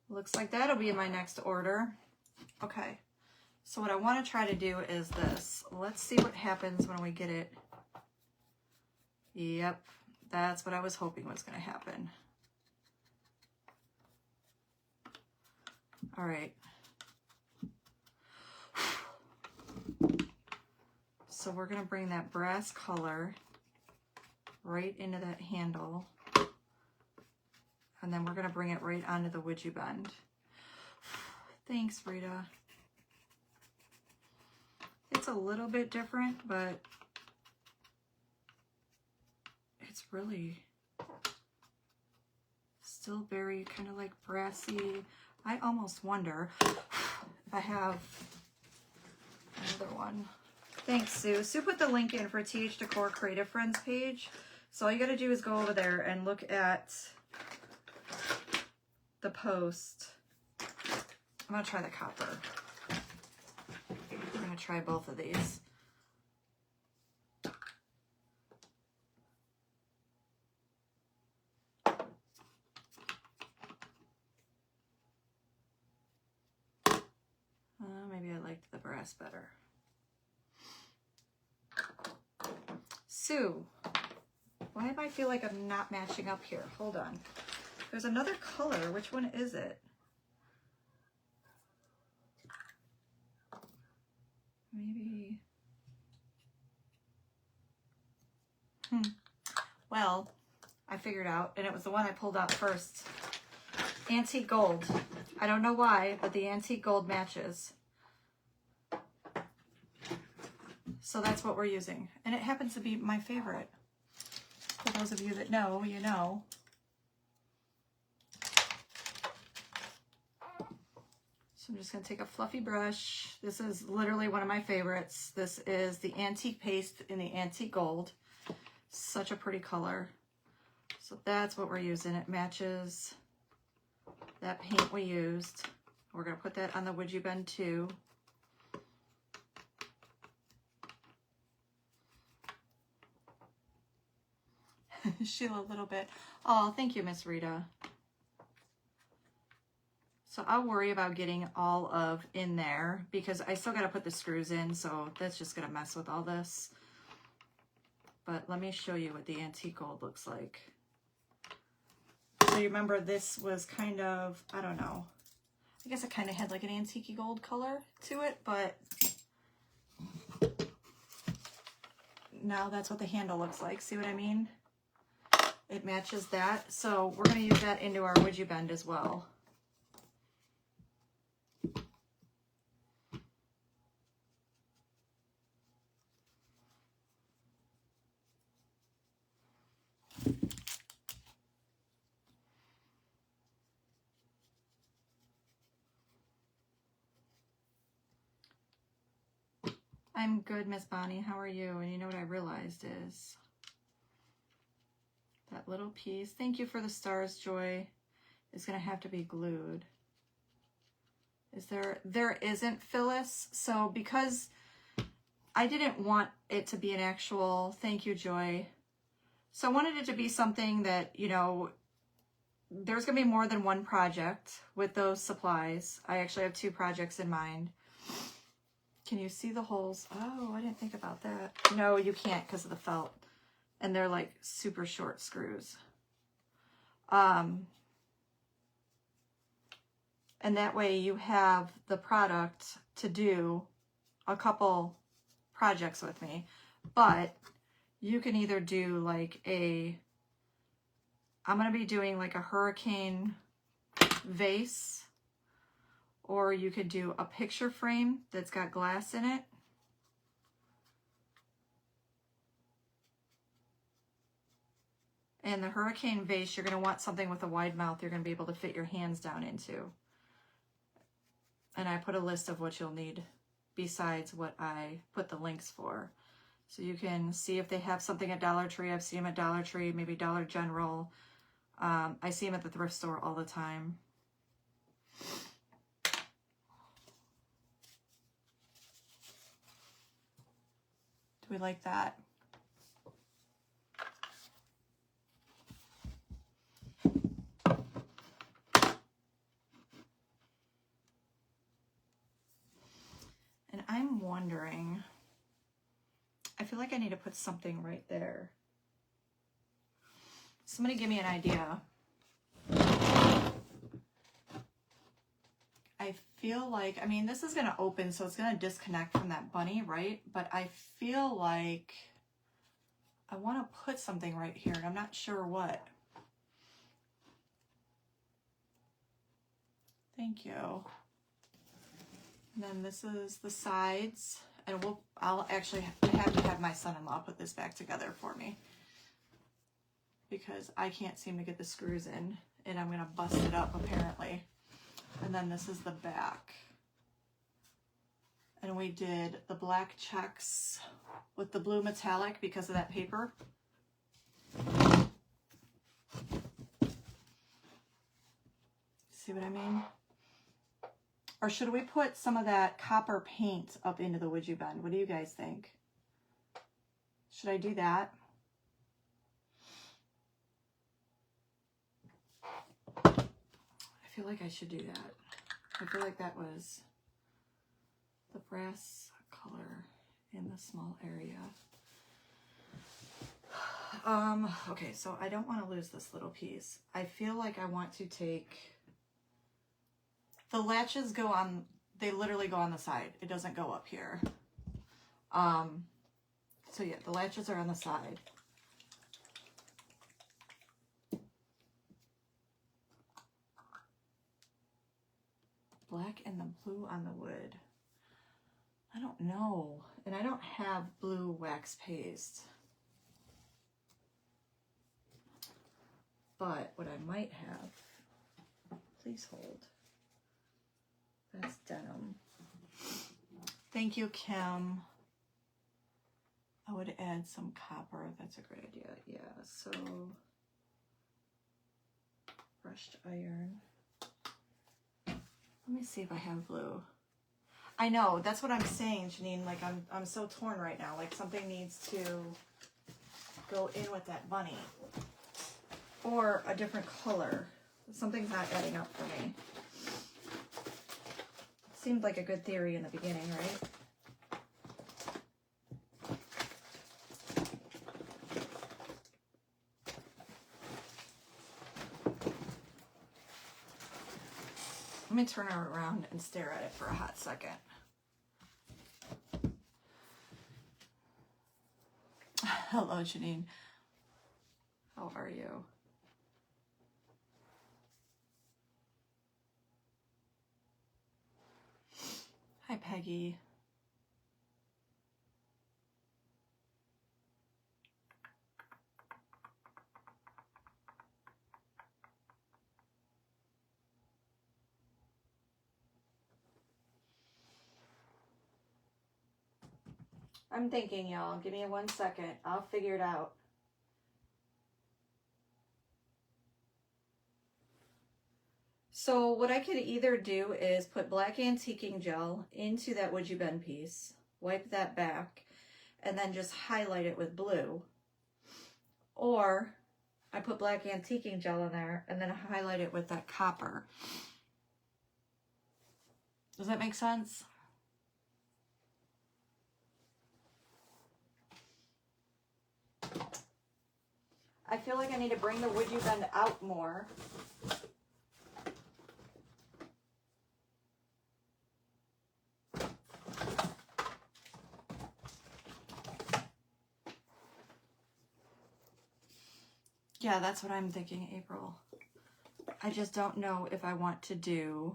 Looks like that'll be in my next order. Okay, so what I want to try to do is this. Let's see what happens when we get it. Yep, that's what I was hoping was going to happen. All right. So we're going to bring that brass color right into that handle. And then we're going to bring it right onto the widget bend. Thanks, Rita. It's a little bit different, but it's really still very kind of like brassy. I almost wonder if I have another one. Thanks, Sue. Sue put the link in for TH Decor Creative Friends page. So all you got to do is go over there and look at the post. I'm going to try the copper. I'm going to try both of these. Maybe I liked the brass better. Sue, why do I feel like I'm not matching up here? Hold on. There's another color. Which one is it? Maybe. Well, I figured out, and it was the one I pulled out first. Antique gold. I don't know why, but the antique gold matches. So that's what we're using. And it happens to be my favorite. Hold those of you that know, you know. So I'm just going to take a fluffy brush. This is literally one of my favorites. This is the Antique Paste in the Antique Gold. Such a pretty color. So that's what we're using. It matches that paint we used. We're going to put that on the Would You Bend too. Sheila, a little bit. Oh, thank you, Miss Rita. So I'll worry about getting all of in there because I still got to put the screws in, so that's just going to mess with all this. But let me show you what the Antique Gold looks like. So you remember this was kind of, I don't know, I guess it kind of had like an antique gold color to it, but now that's what the handle looks like. See what I mean? It matches that. So we're going to use that into our Would You Bend as well. I'm good, Miss Bonnie. How are you? And you know what I realized is that little piece, thank you for the stars, Joy, is going to have to be glued. Is there isn't, Phyllis. So because I didn't want it to be an actual, thank you, Joy. So I wanted it to be something that, you know, there's going to be more than one project with those supplies. I actually have 2 projects in mind. Can you see the holes? Oh, I didn't think about that. No, you can't because of the felt. And they're like super short screws. And that way you have the product to do a couple projects with me. But you can either do like I'm going to be doing like a hurricane vase, or you could do a picture frame that's got glass in it. And the hurricane vase, you're going to want something with a wide mouth you're going to be able to fit your hands down into. And I put a list of what you'll need besides what I put the links for. So you can see if they have something at Dollar Tree. I've seen them at Dollar Tree, maybe Dollar General. I see them at the thrift store all the time. Do we like that? And I'm wondering, I feel like I need to put something right there. Somebody give me an idea. I feel like, I mean, this is going to open, so it's going to disconnect from that bunny, right? But I feel like I want to put something right here, and I'm not sure what. Thank you. And then this is the sides, and I'll actually have to have my son-in-law put this back together for me because I can't seem to get the screws in, and I'm going to bust it up apparently. And then this is the back. And we did the black checks with the blue metallic because of that paper. See what I mean? Or should we put some of that copper paint up into the Would You Bend? What do you guys think? Should I do that? I feel like I should do that. I feel like that was the brass color in the small area. Okay, so I don't want to lose this little piece. I feel like I want to take, the latches go on, they literally go on the side. It doesn't go up here. So yeah, the latches are on the side. Black and the blue on the wood. I don't know. And I don't have blue wax paste. But what I might have, please hold. That's denim. Thank you, Kim. I would add some copper. That's a great idea. Yeah, so brushed iron. Let me see if I have blue. I know, that's what I'm saying, Janine. Like I'm so torn right now. Like something needs to go in with that bunny. Or a different color. Something's not adding up for me. Seemed like a good theory in the beginning, right? Let me turn her around and stare at it for a hot second. Hello, Janine. How are you? Hi, Peggy. I'm thinking, y'all. Give me 1 second. I'll figure it out. So what I could either do is put black antiquing gel into that Would You Bend piece, wipe that back, and then just highlight it with blue. Or I put black antiquing gel in there and then highlight it with that copper. Does that make sense? I feel like I need to bring the Would You Bend out more. Yeah, that's what I'm thinking, April. I just don't know if I want to do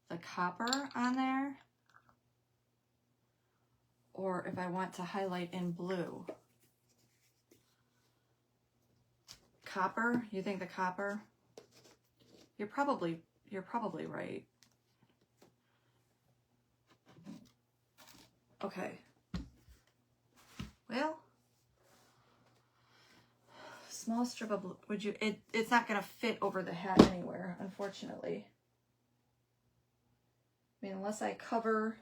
the copper on there or if I want to highlight in blue. Copper? You think the copper? You're probably right. Okay. Well, small strip of blue. It's not gonna fit over the hat anywhere, unfortunately. I mean, unless I cover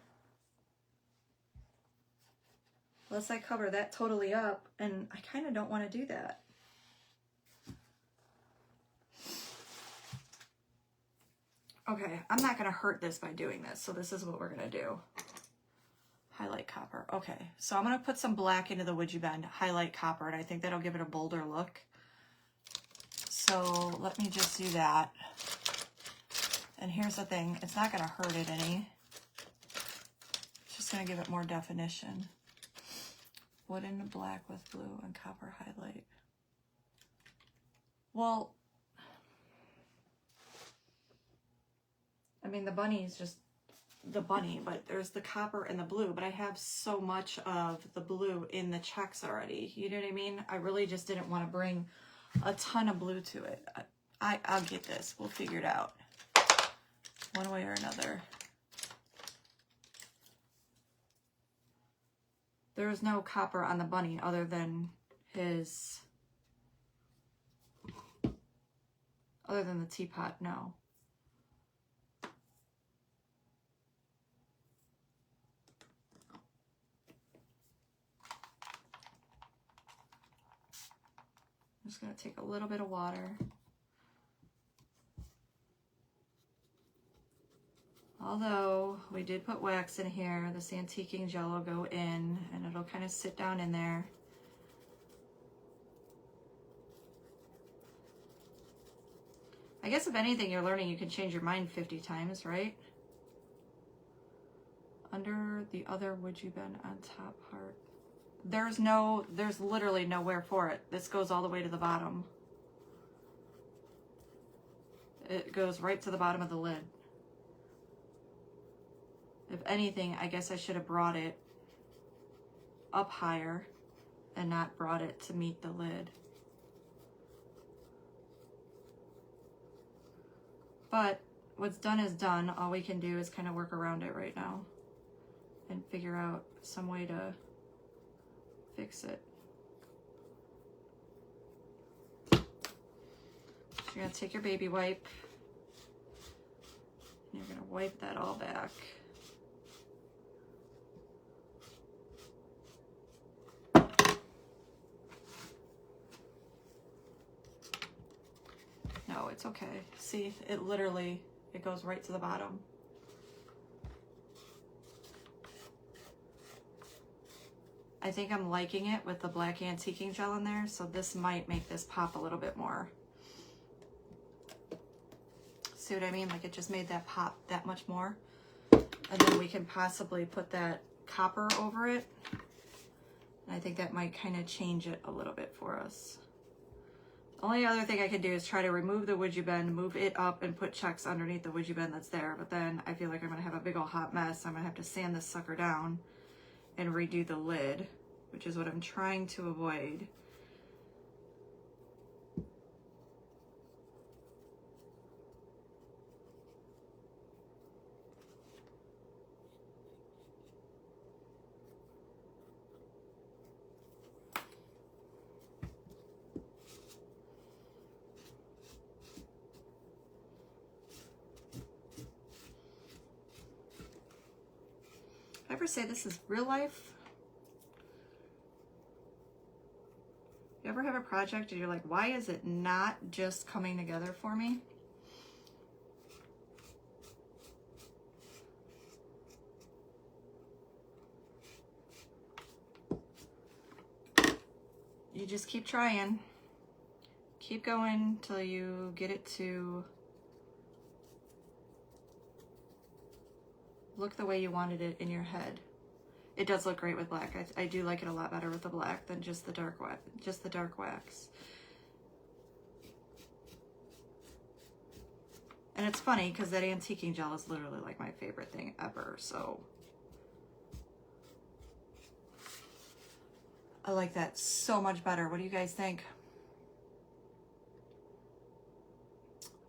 that totally up, and I kind of don't want to do that. Okay, I'm not going to hurt this by doing this, so this is what we're going to do. Highlight copper. Okay, so I'm going to put some black into the Would You Bend, highlight copper, and I think that'll give it a bolder look. So let me just do that. And here's the thing, it's not going to hurt it any. It's just going to give it more definition. Wooden black with blue and copper highlight. Well, I mean, the bunny is just the bunny, but there's the copper and the blue, but I have so much of the blue in the checks already. You know what I mean? I really just didn't want to bring a ton of blue to it. I'll get this. We'll figure it out one way or another. There's no copper on the bunny other than the teapot, no. I'm just going to take a little bit of water. Although we did put wax in here, this antiquing gel will go in and it'll kind of sit down in there. I guess if anything, you're learning you can change your mind 50 times, right? Under the other Would You Bend on top part. There's literally nowhere for it. This goes all the way to the bottom. It goes right to the bottom of the lid. If anything, I guess I should have brought it up higher and not brought it to meet the lid. But what's done is done. All we can do is kind of work around it right now and figure out some way to fix it. So you're gonna take your baby wipe and you're gonna wipe that all back. No, it's okay. See, it literally, it goes right to the bottom. I think I'm liking it with the black antiquing gel in there, so this might make this pop a little bit more. See what I mean? Like it just made that pop that much more. And then we can possibly put that copper over it. And I think that might kind of change it a little bit for us. The only other thing I can do is try to remove the would you bend, move it up, and put checks underneath the would you bend that's there. But then I feel like I'm going to have a big old hot mess. I'm going to have to sand this sucker down and redo the lid, which is what I'm trying to avoid. Did I ever say this is real life? You ever have a project and you're like, why is it not just coming together for me? You just keep trying. Keep going till you get it to look the way you wanted it in your head. It does look great with black. I do like it a lot better with the black than just the dark wax. And it's funny because that antiquing gel is literally like my favorite thing ever. So I like that so much better. What do you guys think?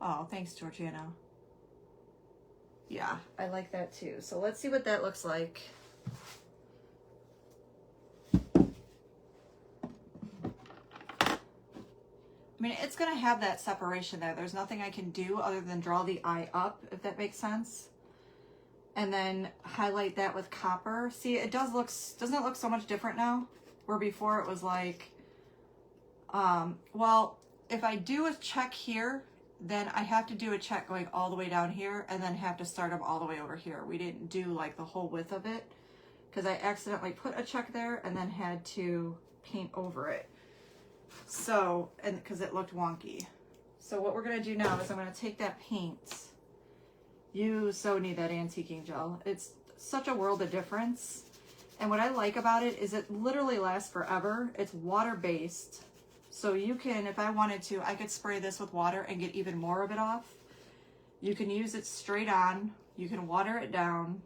Oh, thanks, Georgiana. Yeah, I like that too. So let's see what that looks like. I mean, it's going to have that separation there. There's nothing I can do other than draw the eye up, if that makes sense. And then highlight that with copper. See, it doesn't it look so much different now? Where before it was like, well, if I do a check here, then I have to do a check going all the way down here and then have to start them all the way over here. We didn't do like the whole width of it because I accidentally put a check there and then had to paint over it. So, and because it looked wonky. So what we're going to do now is I'm going to take that paint. You so need that antiquing gel. It's such a world of difference. And what I like about it is it literally lasts forever. It's water-based. So you can, if I wanted to, I could spray this with water and get even more of it off. You can use it straight on. You can water it down.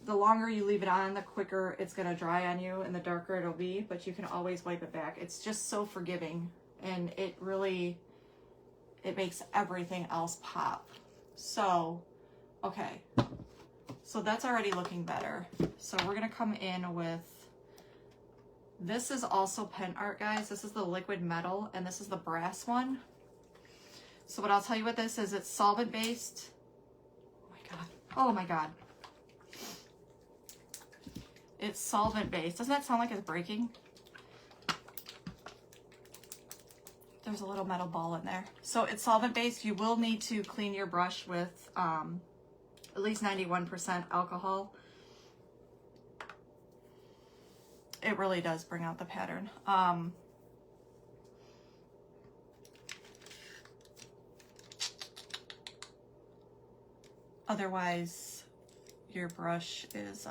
The longer you leave it on, the quicker it's going to dry on you and the darker it'll be, but you can always wipe it back. It's just so forgiving, and it makes everything else pop. So, okay. So that's already looking better. So we're going to come in with, this is also pen art, guys. This is the liquid metal, and this is the brass one. So what I'll tell you what this is, it's solvent based. Oh my God. Oh my God. It's solvent based. Doesn't that sound like it's breaking? There's a little metal ball in there. So it's solvent based. You will need to clean your brush with at least 91% alcohol. It really does bring out the pattern. Otherwise, your brush is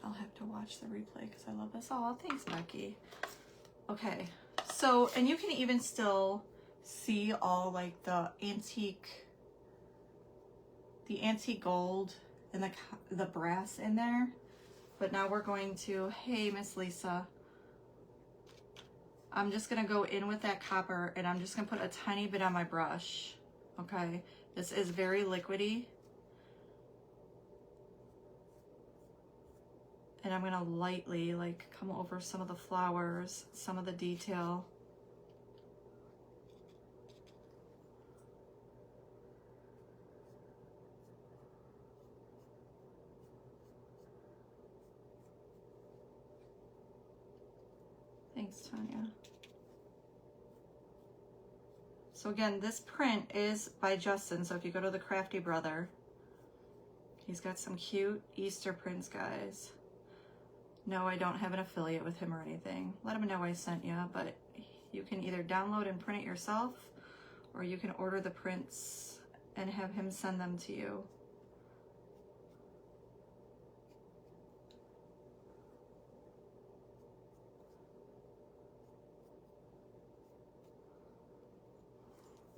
I'll have to watch the replay because I love this. Oh, thanks, Becky. Okay, so, and you can even still see all like the antique gold and the brass in there. But now we're going to, hey, Miss Lisa. I'm just gonna go in with that copper and I'm just gonna put a tiny bit on my brush, okay? This is very liquidy. And I'm gonna lightly like come over some of the flowers, some of the detail. Thanks, Tanya. So again, this print is by Justin. So if you go to the Crafty Brother, he's got some cute Easter prints, guys. No, I don't have an affiliate with him or anything. Let him know I sent you, but you can either download and print it yourself, or you can order the prints and have him send them to you.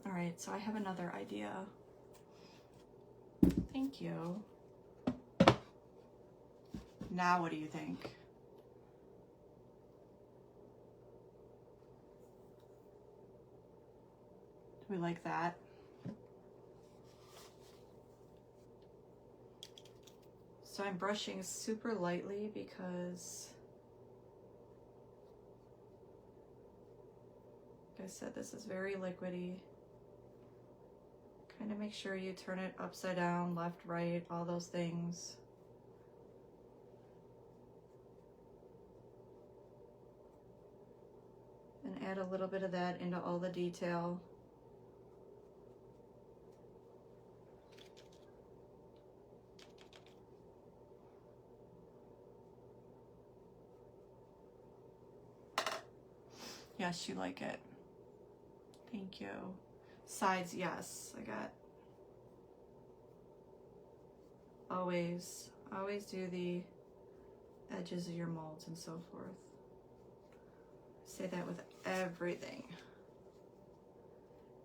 All right, so I have another idea. Thank you. Now what do you think? Do we like that? So I'm brushing super lightly because, like I said, this is very liquidy. Kind of make sure you turn it upside down, left, right, all those things. And add a little bit of that into all the detail. Yes, you like it. Thank you. Sides, yes, I got. Always do the edges of your molds and so forth. Say that with everything.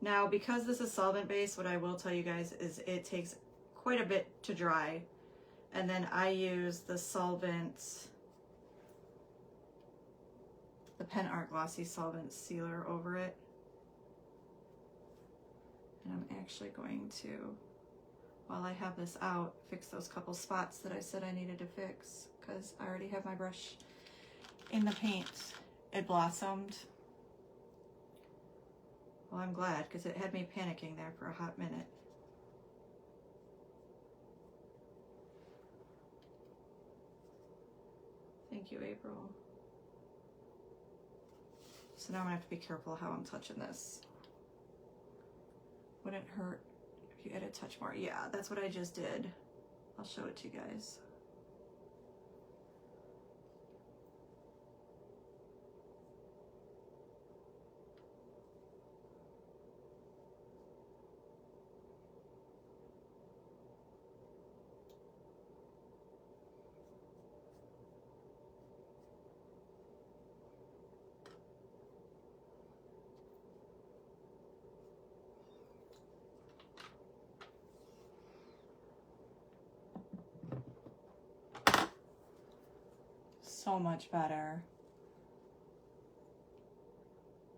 Now, because this is solvent based, what I will tell you guys is it takes quite a bit to dry. And then I use the solvent, the Pen Art Glossy Solvent Sealer over it. And I'm actually going to, while I have this out, fix those couple spots that I said I needed to fix, because I already have my brush in the paint. It blossomed. Well, I'm glad, because it had me panicking there for a hot minute. Thank you, April. So now I'm gonna have to be careful how I'm touching this. Wouldn't hurt if you add a touch more. Yeah, that's what I just did. I'll show it to you guys. So much better.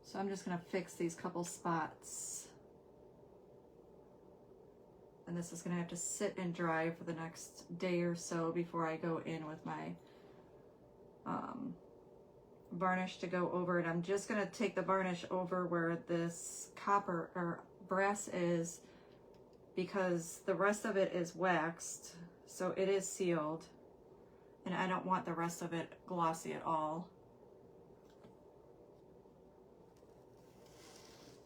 So I'm just gonna fix these couple spots. And this is gonna have to sit and dry for the next day or so before I go in with my varnish to go over it. I'm just gonna take the varnish over where this copper or brass is, because the rest of it is waxed, so it is sealed. And I don't want the rest of it glossy at all.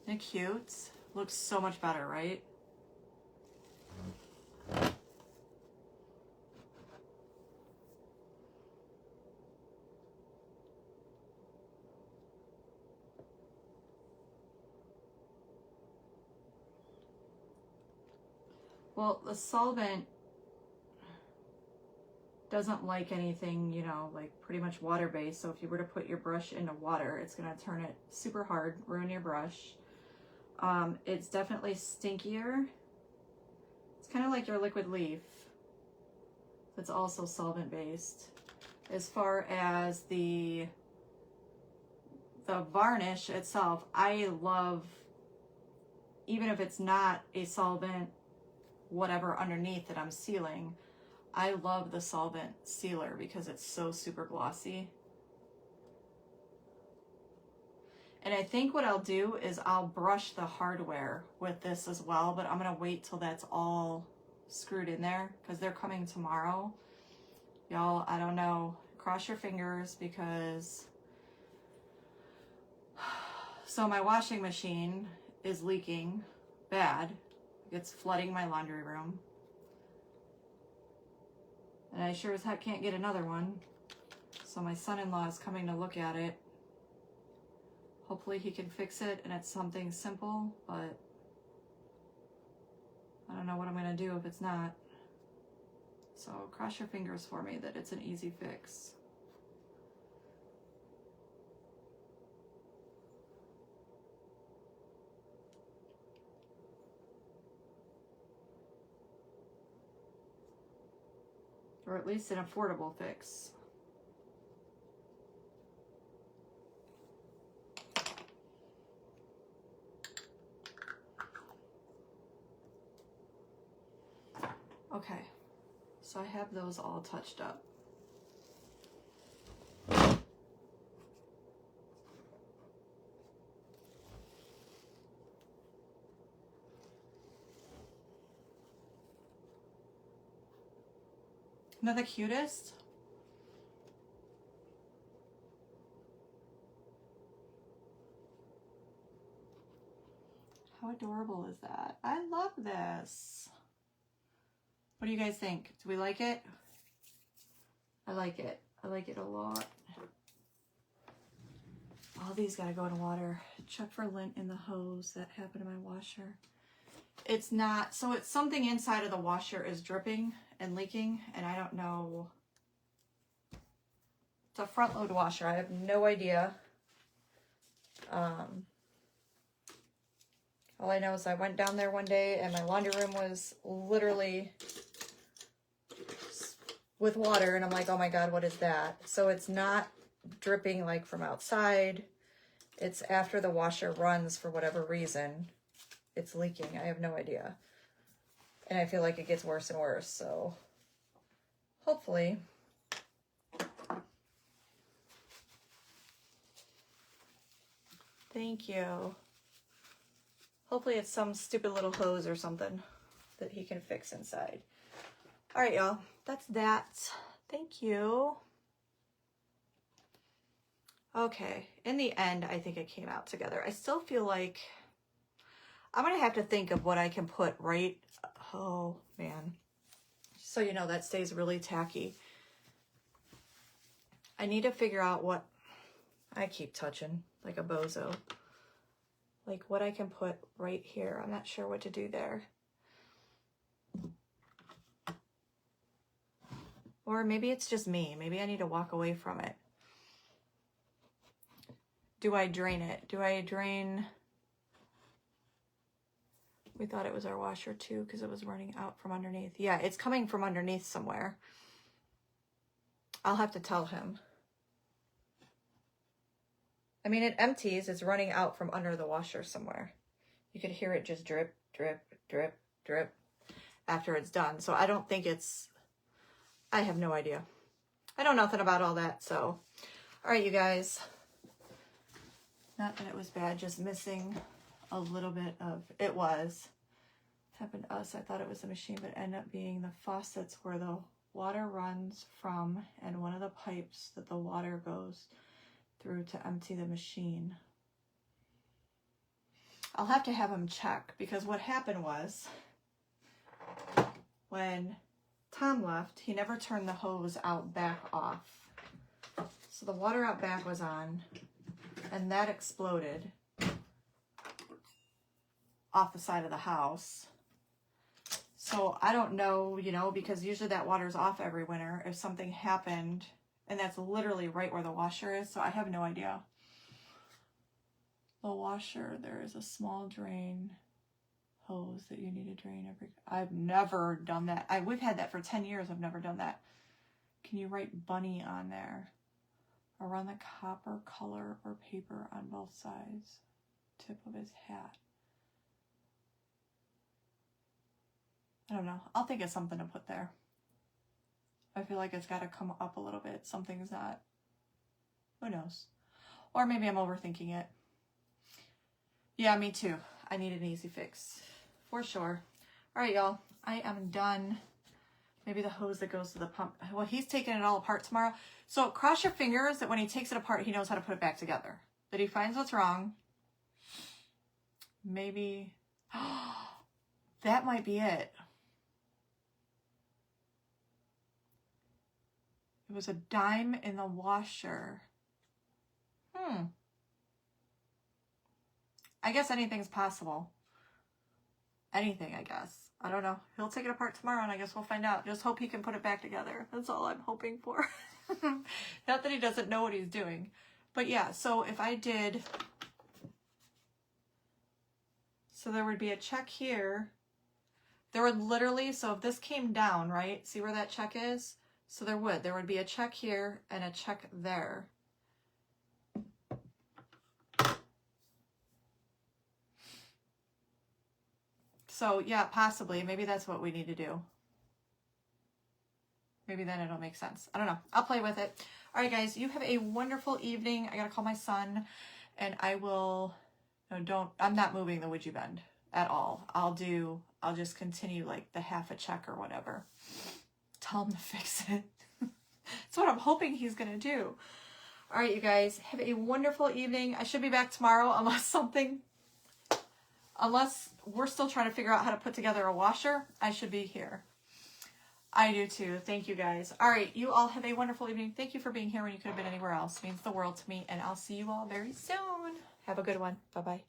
Isn't it cute? Looks so much better, right? Well, the solvent doesn't like anything, you know, like pretty much water-based. So if you were to put your brush into water, it's going to turn it super hard, ruin your brush. It's definitely stinkier. It's kind of like your liquid leaf. It's also solvent-based. As far as the varnish itself, I love, even if it's not a solvent, whatever underneath that I'm sealing, I love the solvent sealer because it's so super glossy. And I think what I'll do is I'll brush the hardware with this as well, but I'm gonna wait till that's all screwed in there because they're coming tomorrow. Y'all, I don't know, cross your fingers because, so my washing machine is leaking bad. It's flooding my laundry room. And I sure as heck can't get another one. So my son-in-law is coming to look at it. Hopefully he can fix it and it's something simple, but I don't know what I'm gonna do if it's not. So cross your fingers for me that it's an easy fix. Or at least an affordable fix. Okay, so I have those all touched up. Not the cutest? How adorable is that? I love this. What do you guys think? Do we like it? I like it. I like it a lot. All these gotta go in water. Check for lint in the hose. That happened to my washer. It's not, so it's something inside of the washer is dripping and leaking, and I don't know. It's a front load washer. I have no idea. All I know is I went down there one day and my laundry room was literally with water, and I'm like, oh my God, what is that? So it's not dripping like from outside. It's after the washer runs for whatever reason. It's leaking. I have no idea. And I feel like it gets worse and worse. So hopefully. Thank you. Hopefully it's some stupid little hose or something that he can fix inside. All right, y'all. That's that. Thank you. Okay. In the end, I think it came out together. I still feel like I'm going to have to think of what I can put right. Oh, man. So, you know, that stays really tacky. I need to figure out what I keep touching like a bozo. Like what I can put right here. I'm not sure what to do there. Or maybe it's just me. Maybe I need to walk away from it. Do I drain it? Do I drain? We thought it was our washer too because it was running out from underneath. Yeah, it's coming from underneath somewhere. I'll have to tell him. I mean, it empties. It's running out from under the washer somewhere. You could hear it just drip, drip, drip, drip after it's done. So I don't think it's, I have no idea. I know nothing about all that. So, all right, you guys. Not that it was bad, just missing a little bit of, it was. Happened to us. I thought it was the machine, but it ended up being the faucets where the water runs from and one of the pipes that the water goes through to empty the machine. I'll have to have him check because what happened was when Tom left, he never turned the hose out back off. So the water out back was on and that exploded off the side of the house. So I don't know, you know, because usually that water's off every winter if something happened. And that's literally right where the washer is. So I have no idea. The washer, there is a small drain hose that you need to drain every... I've never done that. We've had that for 10 years. I've never done that. Can you write bunny on there? Around the copper color or paper on both sides. Tip of his hat. I don't know. I'll think of something to put there. I feel like it's got to come up a little bit. Something's not. Who knows? Or maybe I'm overthinking it. Yeah, me too. I need an easy fix. For sure. All right, y'all. I am done. Maybe the hose that goes to the pump. Well, he's taking it all apart tomorrow. So cross your fingers that when he takes it apart, he knows how to put it back together. That he finds what's wrong. Maybe. That might be it. It was a dime in the washer. I guess anything's possible. Anything, I guess. I don't know. He'll take it apart tomorrow, and I guess we'll find out. Just hope he can put it back together. That's all I'm hoping for. Not that he doesn't know what he's doing. But yeah, so if I did... So there would be a check here. There would literally... So if this came down, right? See where that check is? So there would be a check here and a check there. So yeah, possibly. Maybe that's what we need to do. Maybe then it'll make sense. I don't know. I'll play with it. All right, guys, you have a wonderful evening. I got to call my son and I will, no, I'm not moving the Ouija bend at all. I'll just continue like the half a check or whatever. Tell him to fix it. That's what I'm hoping he's going to do. All right, you guys, have a wonderful evening. I should be back tomorrow unless we're still trying to figure out how to put together a washer. I should be here. I do too. Thank you, guys. All right, you all have a wonderful evening. Thank you for being here when you could have been anywhere else. It means the world to me, and I'll see you all very soon. Have a good one. Bye-bye.